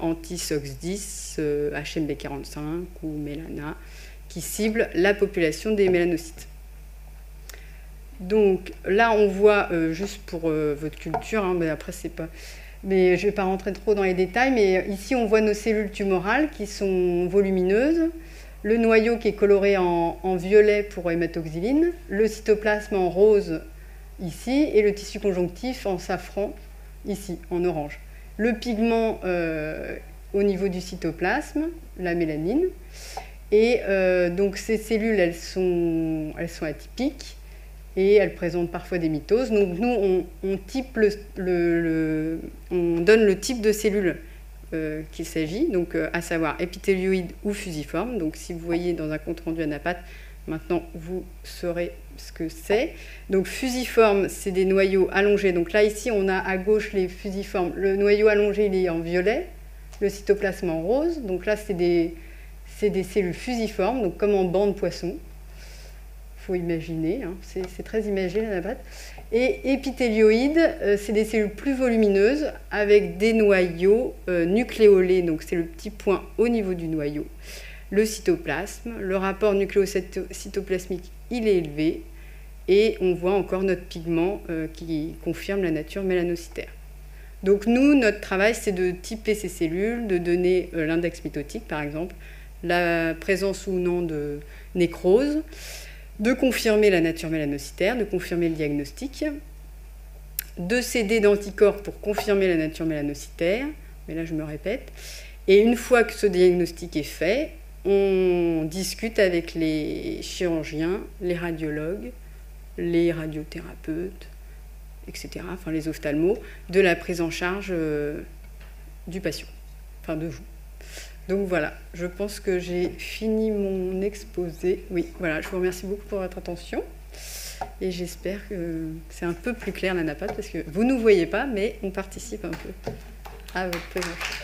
anti-SOX10, HMB45 ou Mélana, qui ciblent la population des mélanocytes. Donc là, on voit, juste pour votre culture, hein, mais après, c'est pas... Mais je ne vais pas rentrer trop dans les détails, mais ici, on voit nos cellules tumorales qui sont volumineuses, le noyau qui est coloré en violet pour hématoxyline, le cytoplasme en rose ici, et le tissu conjonctif en safran ici, en orange. Le pigment au niveau du cytoplasme, la mélanine. Et donc ces cellules, elles sont atypiques. Et elles présentent parfois des mitoses. Donc nous, on donne le type de cellule qu'il s'agit, donc à savoir épithélioïde ou fusiforme. Donc si vous voyez dans un compte-rendu anapathe, maintenant vous saurez ce que c'est. Donc fusiforme, c'est des noyaux allongés. Donc là, ici, on a à gauche les fusiformes. Le noyau allongé, il est en violet, le cytoplasme en rose. Donc là, c'est des cellules fusiformes, donc comme en banc de poisson. Il faut imaginer, hein. C'est très imagé l'anapathe. Et épithélioïdes, c'est des cellules plus volumineuses avec des noyaux nucléolés, donc c'est le petit point au niveau du noyau. Le cytoplasme, le rapport nucléocytoplasmique, il est élevé, et on voit encore notre pigment qui confirme la nature mélanocytaire. Donc nous, notre travail, c'est de typer ces cellules, de donner l'index mitotique, par exemple, la présence ou non de nécrose, de confirmer la nature mélanocytaire, de confirmer le diagnostic, de céder d'anticorps pour confirmer la nature mélanocytaire, mais là je me répète, et une fois que ce diagnostic est fait, on discute avec les chirurgiens, les radiologues, les radiothérapeutes, etc., enfin les ophtalmos, de la prise en charge du patient, enfin de vous. Donc voilà, je pense que j'ai fini mon exposé. Oui, voilà, je vous remercie beaucoup pour votre attention. Et j'espère que c'est un peu plus clair l'anapathe, parce que vous ne nous voyez pas, mais on participe un peu à votre présentation.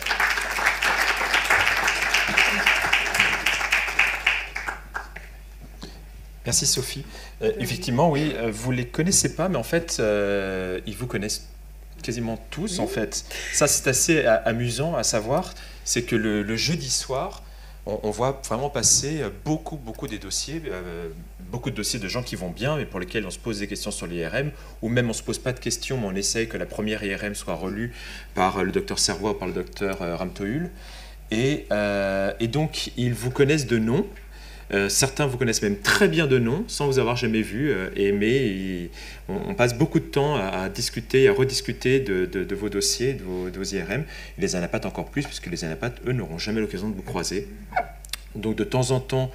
Merci Sophie. Effectivement, oui, vous ne les connaissez pas, mais en fait, ils vous connaissent quasiment tous, en fait. Ça, c'est assez amusant à savoir, c'est que le jeudi soir, on voit vraiment passer beaucoup des dossiers, beaucoup de dossiers de gens qui vont bien, mais pour lesquels on se pose des questions sur l'IRM, ou même on ne se pose pas de questions, mais on essaye que la première IRM soit relue par le docteur Servois ou par le docteur Ramtohul. Et donc, ils vous connaissent de nom. Certains vous connaissent même très bien de nom, sans vous avoir jamais vu, mais on passe beaucoup de temps à discuter, à rediscuter de vos dossiers, de vos IRM. Et les anapathes encore plus, puisque les anapathes, eux, n'auront jamais l'occasion de vous croiser. Donc de temps en temps,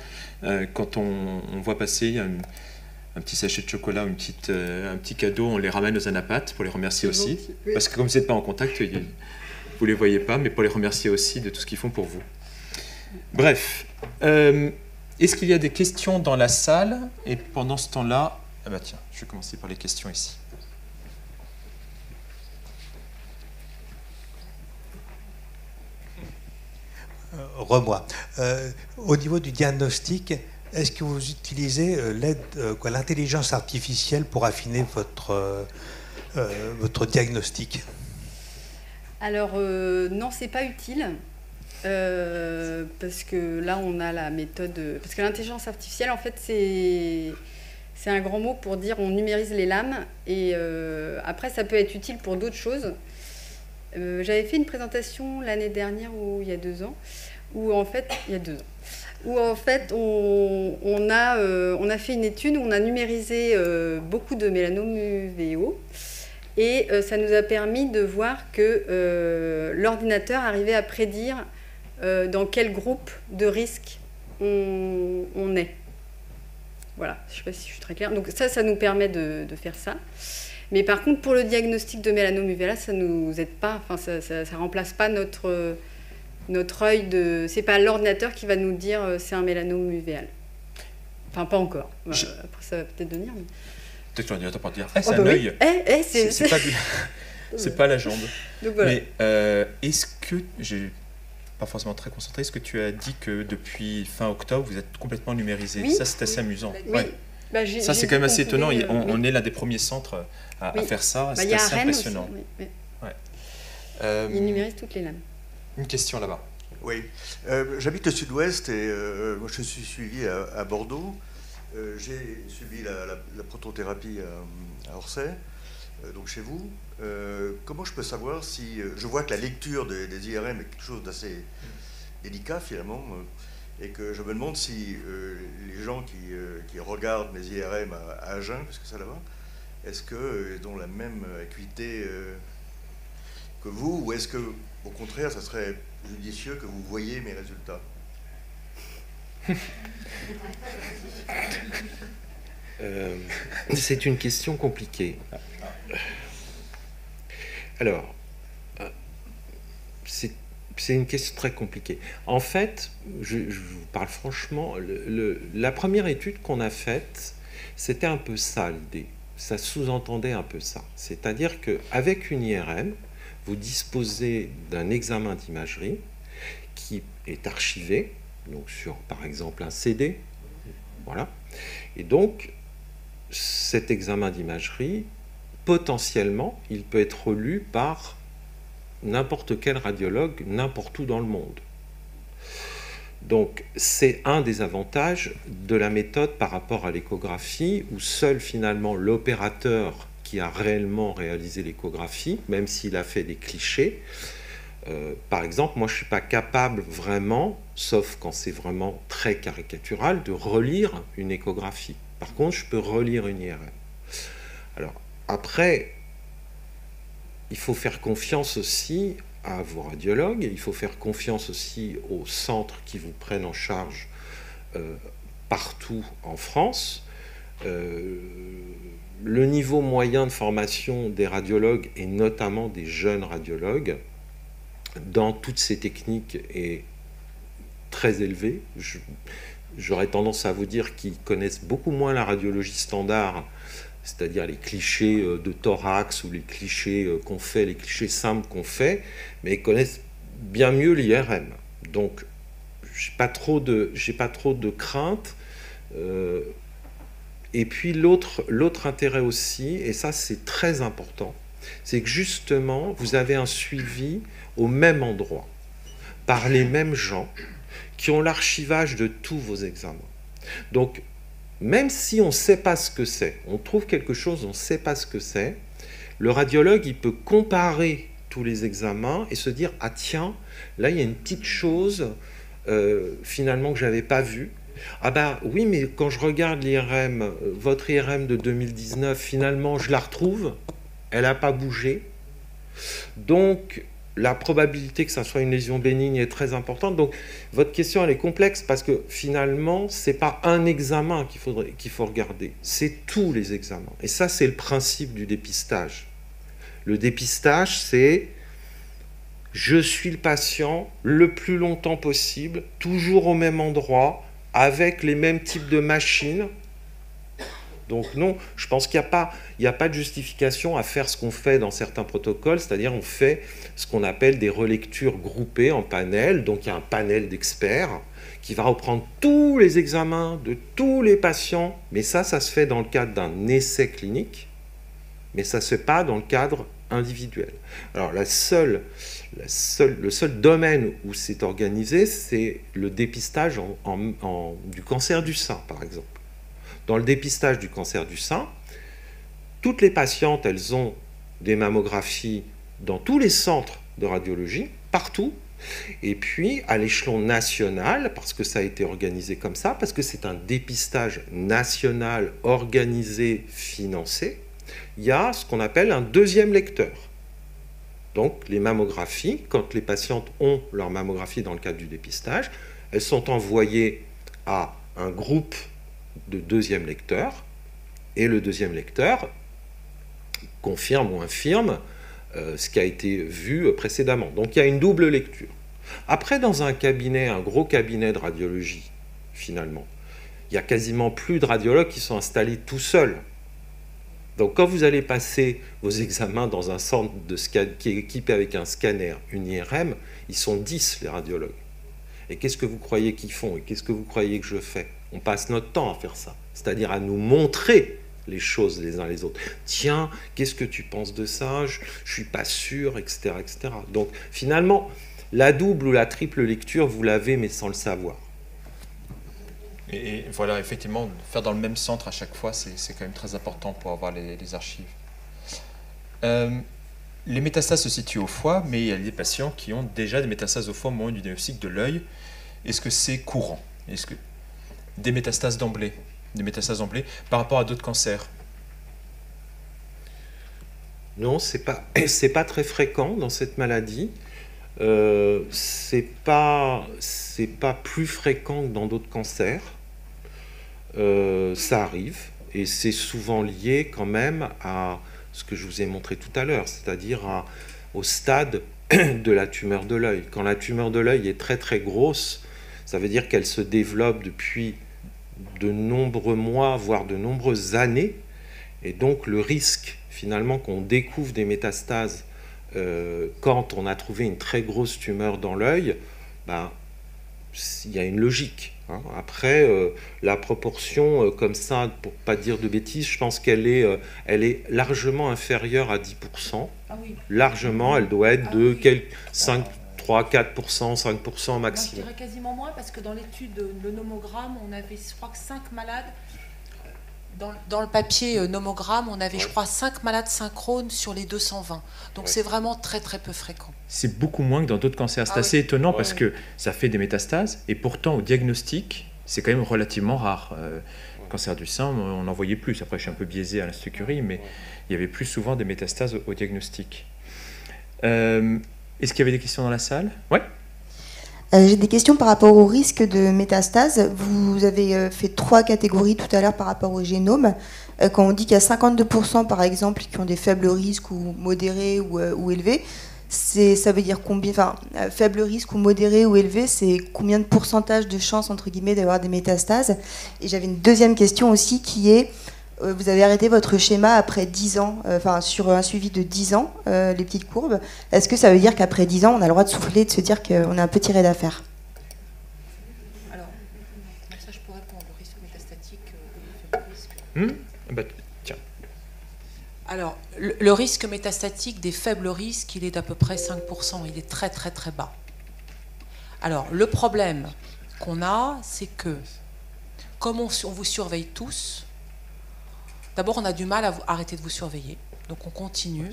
quand on voit passer un petit sachet de chocolat ou un petit cadeau, on les ramène aux anapathes pour les remercier aussi. Oui. Parce que comme vous n'êtes pas en contact, vous ne les voyez pas, mais pour les remercier aussi de tout ce qu'ils font pour vous. Bref, est-ce qu'il y a des questions dans la salle? Et pendant ce temps-là, ah bah tiens, je vais commencer par les questions ici. Moi. Au niveau du diagnostic, est-ce que vous utilisez l'intelligence artificielle pour affiner votre diagnostic? Alors non, c'est pas utile. Parce que là, on a la méthode... Parce que l'intelligence artificielle, en fait, c'est un grand mot pour dire on numérise les lames. Et après, ça peut être utile pour d'autres choses. J'avais fait une présentation l'année dernière, ou il y a 2 ans, où en fait... Il y a 2 ans. Où en fait, on a fait une étude où on a numérisé beaucoup de mélanomes UVO. Et ça nous a permis de voir que l'ordinateur arrivait à prédire dans quel groupe de risque on est. Voilà, je ne sais pas si je suis très claire. Donc ça nous permet de faire ça. Mais par contre, pour le diagnostic de mélanome UVA, ça ne nous aide pas. Enfin, ça ne remplace pas notre œil de... C'est pas l'ordinateur qui va nous dire c'est un mélanome uvéal. Enfin, pas encore. Après, ça va peut-être venir. Mais... Peut-être que l'ordinateur peut dire c'est un œil. C'est pas la jambe. Donc, voilà. Mais est-ce que... J'ai pas forcément très concentré. Est-ce que tu as dit que depuis fin octobre, vous êtes complètement numérisé? Oui, ça, c'est assez amusant. Oui. Ouais. Bah, ça, c'est quand même assez étonnant. On est l'un des premiers centres à faire ça. C'est assez impressionnant. Aussi, oui. Ouais. Il numérise toutes les lames. Une question là-bas. Oui. J'habite le sud-ouest et moi, je suis suivi à Bordeaux. J'ai subi la protothérapie à Orsay, donc chez vous. Comment je peux savoir si... je vois que la lecture des IRM est quelque chose d'assez délicat finalement, et que je me demande si les gens qui regardent mes IRM à Agen, parce que ça là-bas, est-ce qu'ils ont la même acuité que vous, ou est-ce que, au contraire, ça serait judicieux que vous voyiez mes résultats? C'est une question compliquée. Alors, c'est une question très compliquée. En fait, je vous parle franchement, la première étude qu'on a faite, c'était un peu ça l'idée. Ça sous-entendait un peu ça. C'est-à-dire qu'avec une IRM, vous disposez d'un examen d'imagerie qui est archivé, donc sur, par exemple, un CD. Voilà. Et donc, cet examen d'imagerie, potentiellement, il peut être lu par n'importe quel radiologue, n'importe où dans le monde. Donc, c'est un des avantages de la méthode par rapport à l'échographie, où seul, finalement, l'opérateur qui a réellement réalisé l'échographie, même s'il a fait des clichés, par exemple, moi, je ne suis pas capable vraiment, sauf quand c'est vraiment très caricatural, de relire une échographie. Par contre, je peux relire une IRM. Alors, après, il faut faire confiance aussi à vos radiologues, il faut faire confiance aussi aux centres qui vous prennent en charge partout en France. Le niveau moyen de formation des radiologues, et notamment des jeunes radiologues, dans toutes ces techniques est très élevé. J'aurais tendance à vous dire qu'ils connaissent beaucoup moins la radiologie standard, c'est-à-dire les clichés de thorax ou les clichés qu'on fait, les clichés simples qu'on fait, mais ils connaissent bien mieux l'IRM. Donc, j'ai pas trop de crainte. Et puis l'autre intérêt aussi, et ça c'est très important, c'est que justement, vous avez un suivi au même endroit, par les mêmes gens, qui ont l'archivage de tous vos examens. Donc, même si on ne sait pas ce que c'est, on trouve quelque chose, on ne sait pas ce que c'est, le radiologue, il peut comparer tous les examens et se dire « Ah tiens, là, il y a une petite chose finalement que je n'avais pas vue. Ah bah oui, mais quand je regarde l'IRM, votre IRM de 2019, finalement, je la retrouve, elle n'a pas bougé. Donc, la probabilité que ça soit une lésion bénigne est très importante. Donc, votre question, elle est complexe parce que finalement, ce n'est pas un examen qu'il faut regarder, c'est tous les examens. Et ça, c'est le principe du dépistage. Le dépistage, c'est je suis le patient le plus longtemps possible, toujours au même endroit, avec les mêmes types de machines. Donc non, je pense qu'il n'y a pas de justification à faire ce qu'on fait dans certains protocoles, c'est-à-dire on fait ce qu'on appelle des relectures groupées en panel, donc il y a un panel d'experts qui va reprendre tous les examens de tous les patients, mais ça se fait dans le cadre d'un essai clinique, mais ça ne se fait pas dans le cadre individuel. Alors le seul domaine où c'est organisé, c'est le dépistage du cancer du sein, par exemple. Dans le dépistage du cancer du sein, toutes les patientes, elles ont des mammographies dans tous les centres de radiologie, partout. Et puis, à l'échelon national, parce que ça a été organisé comme ça, parce que c'est un dépistage national organisé, financé, il y a ce qu'on appelle un deuxième lecteur. Donc, les mammographies, quand les patientes ont leur mammographie dans le cadre du dépistage, elles sont envoyées à un groupe de deuxième lecteur, et le deuxième lecteur confirme ou infirme ce qui a été vu précédemment. Donc il y a une double lecture. Après, dans un cabinet, un gros cabinet de radiologie, finalement, il n'y a quasiment plus de radiologues qui sont installés tout seuls. Donc quand vous allez passer vos examens dans un centre qui est équipé avec un scanner, une IRM, ils sont 10 les radiologues. Et qu'est-ce que vous croyez qu'ils font? Et qu'est-ce que vous croyez que je fais? On passe notre temps à faire ça, c'est-à-dire à nous montrer les choses les uns les autres. Tiens, qu'est-ce que tu penses de ça? Je ne suis pas sûr, etc., etc. Donc finalement, la double ou la triple lecture, vous l'avez, mais sans le savoir. Et voilà, effectivement, faire dans le même centre à chaque fois, c'est quand même très important pour avoir les archives. Les métastases se situent au foie, mais il y a des patients qui ont déjà des métastases au foie au moment du diagnostic de l'œil. Est-ce que c'est courant? Est-ce que des métastases d'emblée par rapport à d'autres cancers? Non, c'est pas très fréquent dans cette maladie. C'est pas plus fréquent que dans d'autres cancers. Ça arrive, et c'est souvent lié quand même à ce que je vous ai montré tout à l'heure, c'est-à-dire au stade de la tumeur de l'œil. Quand la tumeur de l'œil est très très grosse, ça veut dire qu'elle se développe depuis de nombreux mois, voire de nombreuses années, et donc le risque finalement qu'on découvre des métastases quand on a trouvé une très grosse tumeur dans l'œil, ben, il y a une logique. Hein. Après, la proportion comme ça, pour ne pas dire de bêtises, je pense qu'elle est largement inférieure à 10%. Ah oui. Largement, elle doit être de 3-4%, 5% maximum. Moi, je dirais quasiment moins, parce que dans l'étude de nomogramme, on avait, je crois que 5 malades. Dans le papier nomogramme, on avait, je crois, 5 malades synchrones sur les 220. Donc c'est vraiment très très peu fréquent. C'est beaucoup moins que dans d'autres cancers. C'est assez étonnant parce que ça fait des métastases, et pourtant au diagnostic, c'est quand même relativement rare. Cancer du sein, on en voyait plus. Après, je suis un peu biaisé à l'Institut Curie, mais il y avait plus souvent des métastases au diagnostic. Est-ce qu'il y avait des questions dans la salle? Oui. J'ai des questions par rapport au risque de métastase. Vous avez fait 3 catégories tout à l'heure par rapport au génome. Quand on dit qu'il y a 52% par exemple qui ont des faibles risques ou modérés ou élevés, ça veut dire combien, enfin, faible risque ou modéré ou élevé, c'est combien de pourcentage de chances entre guillemets d'avoir des métastases? Et j'avais une deuxième question aussi qui est, vous avez arrêté votre schéma après 10 ans, enfin sur un suivi de 10 ans, les petites courbes. Est-ce que ça veut dire qu'après 10 ans, on a le droit de souffler, de se dire qu'on a un petit raid à faire? Alors, ça je pourrais répondre, le risque métastatique, le faible risque. Tiens. Alors, le risque métastatique des faibles risques, il est d'à peu près 5%, il est très très très bas. Alors, le problème qu'on a, c'est que, comme on vous surveille tous, d'abord, on a du mal à arrêter de vous surveiller, donc on continue,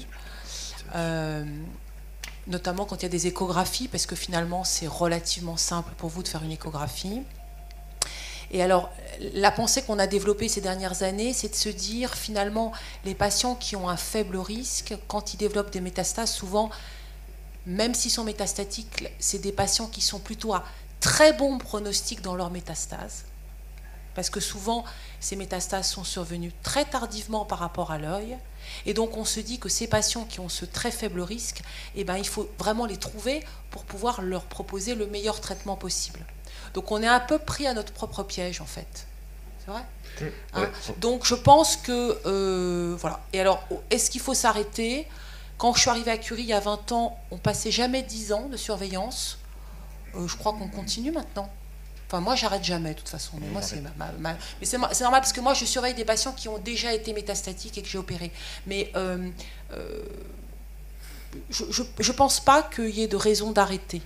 notamment quand il y a des échographies, parce que finalement, c'est relativement simple pour vous de faire une échographie. Et alors, la pensée qu'on a développée ces dernières années, c'est de se dire, finalement, les patients qui ont un faible risque, quand ils développent des métastases, souvent, même s'ils sont métastatiques, c'est des patients qui sont plutôt à très bon pronostic dans leur métastase. Parce que souvent, ces métastases sont survenues très tardivement par rapport à l'œil. Et donc, on se dit que ces patients qui ont ce très faible risque, eh ben, il faut vraiment les trouver pour pouvoir leur proposer le meilleur traitement possible. Donc, on est un peu pris à notre propre piège, en fait. C'est vrai ? Hein ? Donc, je pense que... voilà. Et alors, est-ce qu'il faut s'arrêter ? Quand je suis arrivée à Curie, il y a 20 ans, on passait jamais 10 ans de surveillance. Je crois qu'on continue maintenant. Enfin, moi, j'arrête jamais, de toute façon. Mais moi, mais c'est normal, parce que moi, je surveille des patients qui ont déjà été métastatiques et que j'ai opéré. Mais je pense pas qu'il y ait de raison d'arrêter.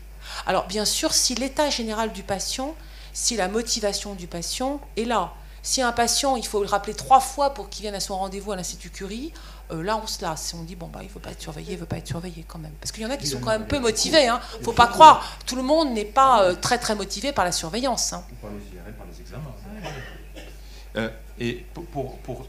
Alors, bien sûr, si l'état général du patient, si la motivation du patient est là. Si un patient, il faut le rappeler 3 fois pour qu'il vienne à son rendez-vous à l'Institut Curie, là, on se lasse. On dit, bon, bah, il ne veut pas être surveillé, il ne veut pas être surveillé quand même. Parce qu'il y en a qui sont quand même peu motivés. Il ne faut pas croire. Tout le monde n'est pas très, très motivé par la surveillance. Hein. Par les IRM, par les examens. Et pour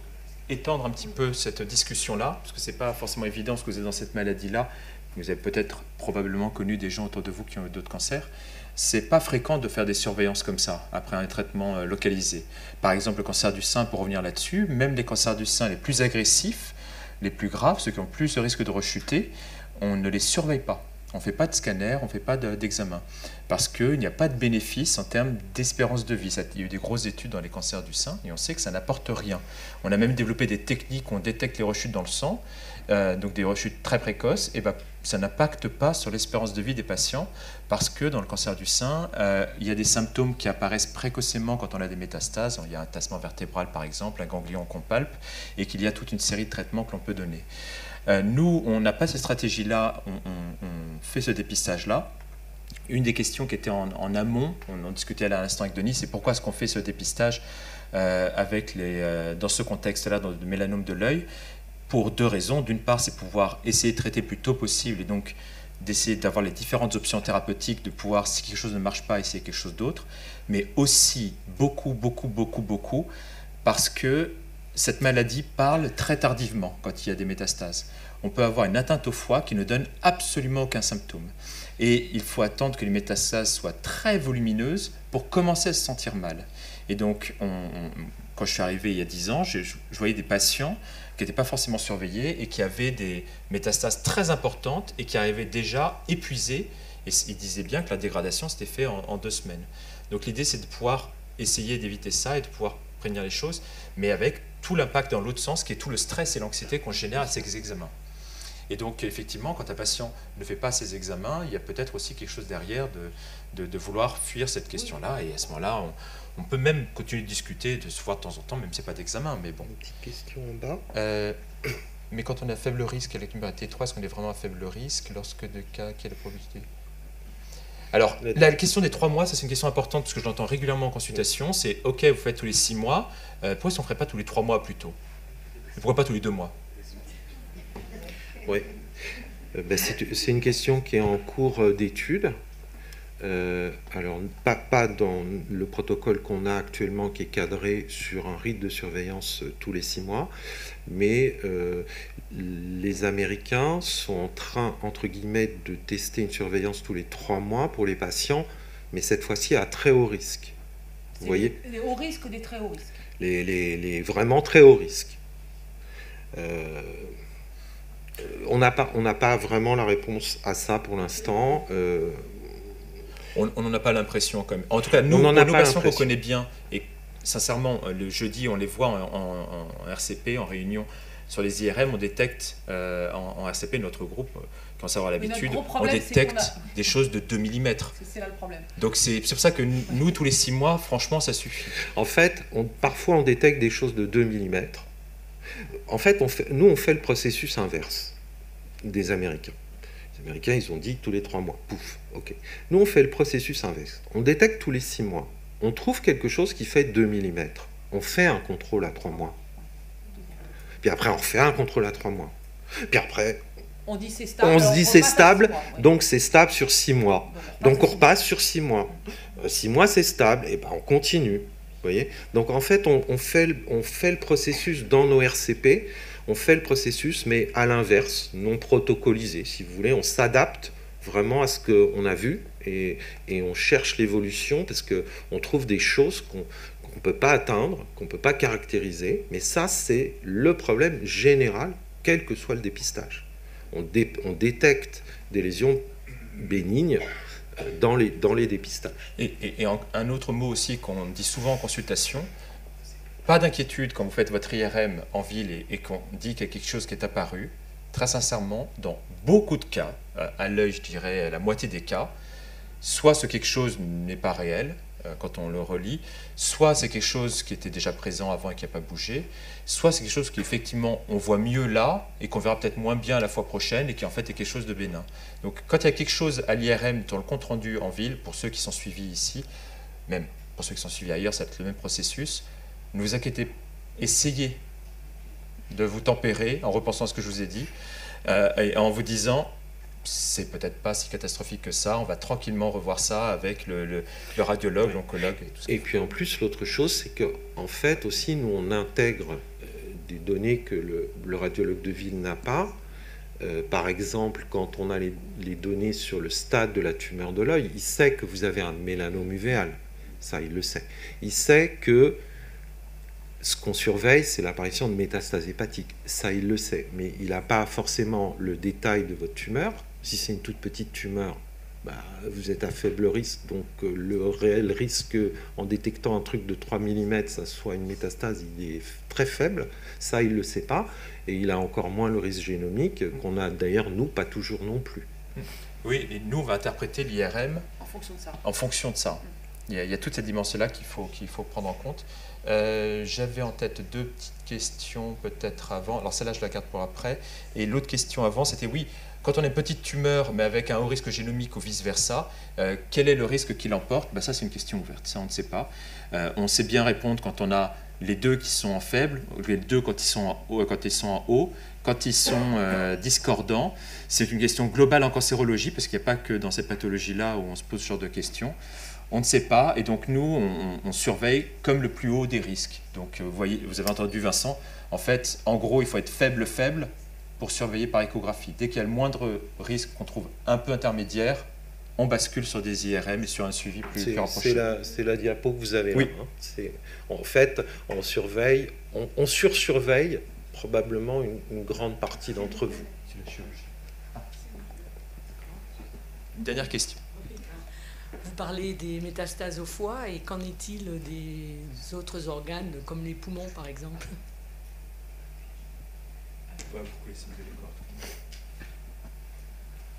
étendre un petit peu cette discussion-là, parce que ce n'est pas forcément évident, parce que vous êtes dans cette maladie-là, vous avez peut-être probablement connu des gens autour de vous qui ont eu d'autres cancers. C'est pas fréquent de faire des surveillances comme ça, après un traitement localisé. Par exemple, le cancer du sein, pour revenir là-dessus, même les cancers du sein les plus agressifs, les plus graves, ceux qui ont plus de risque de rechuter, on ne les surveille pas. On ne fait pas de scanner, on ne fait pas d'examen. Parce qu'il n'y a pas de bénéfice en termes d'espérance de vie. Il y a eu des grosses études dans les cancers du sein et on sait que ça n'apporte rien. On a même développé des techniques où on détecte les rechutes dans le sang, donc des rechutes très précoces, et ça n'impacte pas sur l'espérance de vie des patients parce que dans le cancer du sein, il y a des symptômes qui apparaissent précocement quand on a des métastases. Il y a un tassement vertébral par exemple, un ganglion qu'on palpe, et qu'il y a toute une série de traitements que l'on peut donner. Nous, on n'a pas cette stratégie-là, on fait ce dépistage-là. Une des questions qui était en amont, on en discutait à l'instant avec Denis, c'est pourquoi est-ce qu'on fait ce dépistage dans ce contexte-là, dans le mélanome de l'œil, pour 2 raisons. D'une part, c'est pouvoir essayer de traiter le plus tôt possible et donc d'essayer d'avoir les différentes options thérapeutiques, de pouvoir, si quelque chose ne marche pas, essayer quelque chose d'autre, mais aussi beaucoup, parce que cette maladie parle très tardivement quand il y a des métastases. On peut avoir une atteinte au foie qui ne donne absolument aucun symptôme. Et il faut attendre que les métastases soient très volumineuses pour commencer à se sentir mal. Et donc, quand je suis arrivé il y a 10 ans, je voyais des patients qui n'étaient pas forcément surveillés et qui avaient des métastases très importantes et qui arrivaient déjà épuisés. Et ils disaient bien que la dégradation s'était faite en 2 semaines. Donc l'idée, c'est de pouvoir essayer d'éviter ça et de pouvoir prévenir les choses, mais avec tout l'impact dans l'autre sens, qui est tout le stress et l'anxiété qu'on génère à ces examens. Et donc, effectivement, quand un patient ne fait pas ses examens, il y a peut-être aussi quelque chose derrière de vouloir fuir cette question-là. Et à ce moment-là, on peut même continuer de discuter, de se voir de temps en temps, même si ce n'est pas d'examen. Mais bon. Une petite question en bas. Mais quand on est à faible risque avec numéro T3, est-ce qu'on est vraiment à faible risque lorsque de cas, quelle est la probabilité ? Alors, la question des 3 mois, ça c'est une question importante parce que je l'entends régulièrement en consultation. C'est OK, vous faites tous les 6 mois, pourquoi est-ce qu'on ne ferait pas tous les 3 mois plutôt ? Et pourquoi pas tous les 2 mois ? Oui, c'est une question qui est en cours d'étude. Alors, pas dans le protocole qu'on a actuellement qui est cadré sur un rythme de surveillance tous les 6 mois, mais les Américains sont en train, entre guillemets, de tester une surveillance tous les 3 mois pour les patients, mais cette fois-ci à très haut risque. Vous voyez ? Les hauts risques ou des très hauts risques ? Les vraiment très hauts risques. On n'a pas vraiment la réponse à ça pour l'instant. On n'en a pas l'impression quand même. En tout cas, nous, pour nos patients qu'on connaît bien, et sincèrement, le jeudi, on les voit en RCP, en réunion sur les IRM, on détecte en RCP, notre groupe, qui en savoir l'habitude, on détecte des choses de 2 mm. C'est là le problème. Donc c'est pour ça que nous, tous les 6 mois, franchement, ça suffit. En fait, parfois on détecte des choses de 2 mm. En fait, nous, on fait le processus inverse des Américains. Les Américains, ils ont dit tous les 3 mois. Pouf, ok. Nous, on fait le processus inverse. On détecte tous les 6 mois. On trouve quelque chose qui fait 2 mm. On fait un contrôle à 3 mois. Puis après, on refait un contrôle à 3 mois. Puis après, on dit c'est stable. On se dit c'est stable, donc c'est stable sur 6 mois. Donc on repasse sur 6 mois. 6 mois, c'est stable, et ben on continue. voyez? Donc en fait, on fait le processus dans nos RCP, on fait le processus, mais à l'inverse, non protocolisé, si vous voulez. On s'adapte vraiment à ce qu'on a vu et on cherche l'évolution parce qu'on trouve des choses qu'on ne peut pas atteindre, qu'on ne peut pas caractériser. Mais ça, c'est le problème général, quel que soit le dépistage. On détecte des lésions bénignes dans les dépistages. Et un autre mot aussi qu'on dit souvent en consultation, pas d'inquiétude quand vous faites votre IRM en ville et qu'on dit qu'il y a quelque chose qui est apparu. Très sincèrement, dans beaucoup de cas, à l'œil je dirais la moitié des cas, soit ce quelque chose n'est pas réel quand on le relit, soit c'est quelque chose qui était déjà présent avant et qui n'a pas bougé, soit c'est quelque chose qui effectivement on voit mieux là et qu'on verra peut-être moins bien la fois prochaine et qui en fait est quelque chose de bénin. Donc quand il y a quelque chose à l'IRM dans le compte-rendu en ville, pour ceux qui sont suivis ici, même pour ceux qui sont suivis ailleurs, ça va être le même processus, ne vous inquiétez pas, essayez de vous tempérer en repensant à ce que je vous ai dit et en vous disant c'est peut-être pas si catastrophique que ça, on va tranquillement revoir ça avec le radiologue, l'oncologue et tout ça. Et puis en plus, l'autre chose, c'est qu'en fait aussi, nous on intègre des données que le radiologue de ville n'a pas. Par exemple, quand on a les données sur le stade de la tumeur de l'œil, il sait que vous avez un mélanome uvéal, ça il le sait. Il sait que ce qu'on surveille, c'est l'apparition de métastases hépatiques. Ça, il le sait. Mais il n'a pas forcément le détail de votre tumeur. Si c'est une toute petite tumeur, vous êtes à faible risque. Donc, le réel risque, en détectant un truc de 3 mm, ça soit une métastase, il est très faible. Ça, il ne le sait pas. Et il a encore moins le risque génomique, qu'on a d'ailleurs, nous, pas toujours non plus. Oui, et nous, on va interpréter l'IRM En fonction de ça. En fonction de ça. Il y a toute cette dimension-là qu'il faut prendre en compte. J'avais en tête deux petites questions peut-être avant. Alors celle-là, je la garde pour après. Et l'autre question avant, c'était oui, quand on a une petite tumeur, mais avec un haut risque génomique ou vice-versa, quel est le risque qui l'emporte? Ça, c'est une question ouverte. Ça, on ne sait pas. On sait bien répondre quand on a les deux qui sont en faible, les deux quand ils sont en haut, quand ils sont discordants. C'est une question globale en cancérologie, parce qu'il n'y a pas que dans ces pathologies-là où on se pose ce genre de questions. On ne sait pas, et donc nous, on surveille comme le plus haut des risques. Donc vous voyez, vous avez entendu Vincent, en fait, en gros, il faut être faible pour surveiller par échographie. Dès qu'il y a le moindre risque qu'on trouve un peu intermédiaire, on bascule sur des IRM et sur un suivi plus rapproché. C'est la diapo que vous avez oui. Là. Hein. En fait, on surveille, on sursurveille probablement une grande partie d'entre vous. Une dernière question. Vous parlez des métastases au foie, et qu'en est-il des autres organes, comme les poumons par exemple?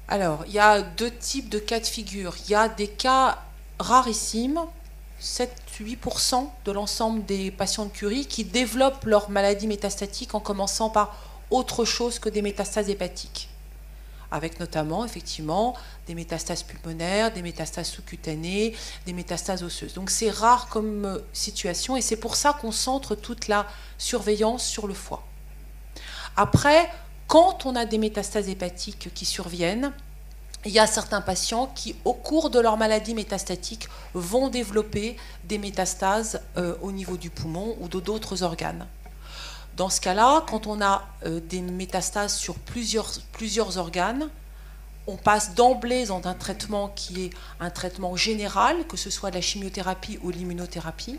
Alors, il y a deux types de cas de figure. Il y a des cas rarissimes, 7-8% de l'ensemble des patients de Curie, qui développent leur maladie métastatique en commençant par autre chose que des métastases hépatiques, avec notamment, effectivement, des métastases pulmonaires, des métastases sous-cutanées, des métastases osseuses. Donc c'est rare comme situation, et c'est pour ça qu'on centre toute la surveillance sur le foie. Après, quand on a des métastases hépatiques qui surviennent, il y a certains patients qui, au cours de leur maladie métastatique, vont développer des métastases au niveau du poumon ou d'autres organes. Dans ce cas-là, quand on a des métastases sur plusieurs organes, on passe d'emblée dans un traitement qui est un traitement général, que ce soit de la chimiothérapie ou l'immunothérapie.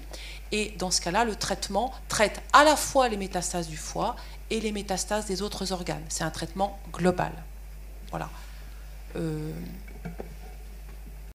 Et dans ce cas-là, le traitement traite à la fois les métastases du foie et les métastases des autres organes. C'est un traitement global. Voilà.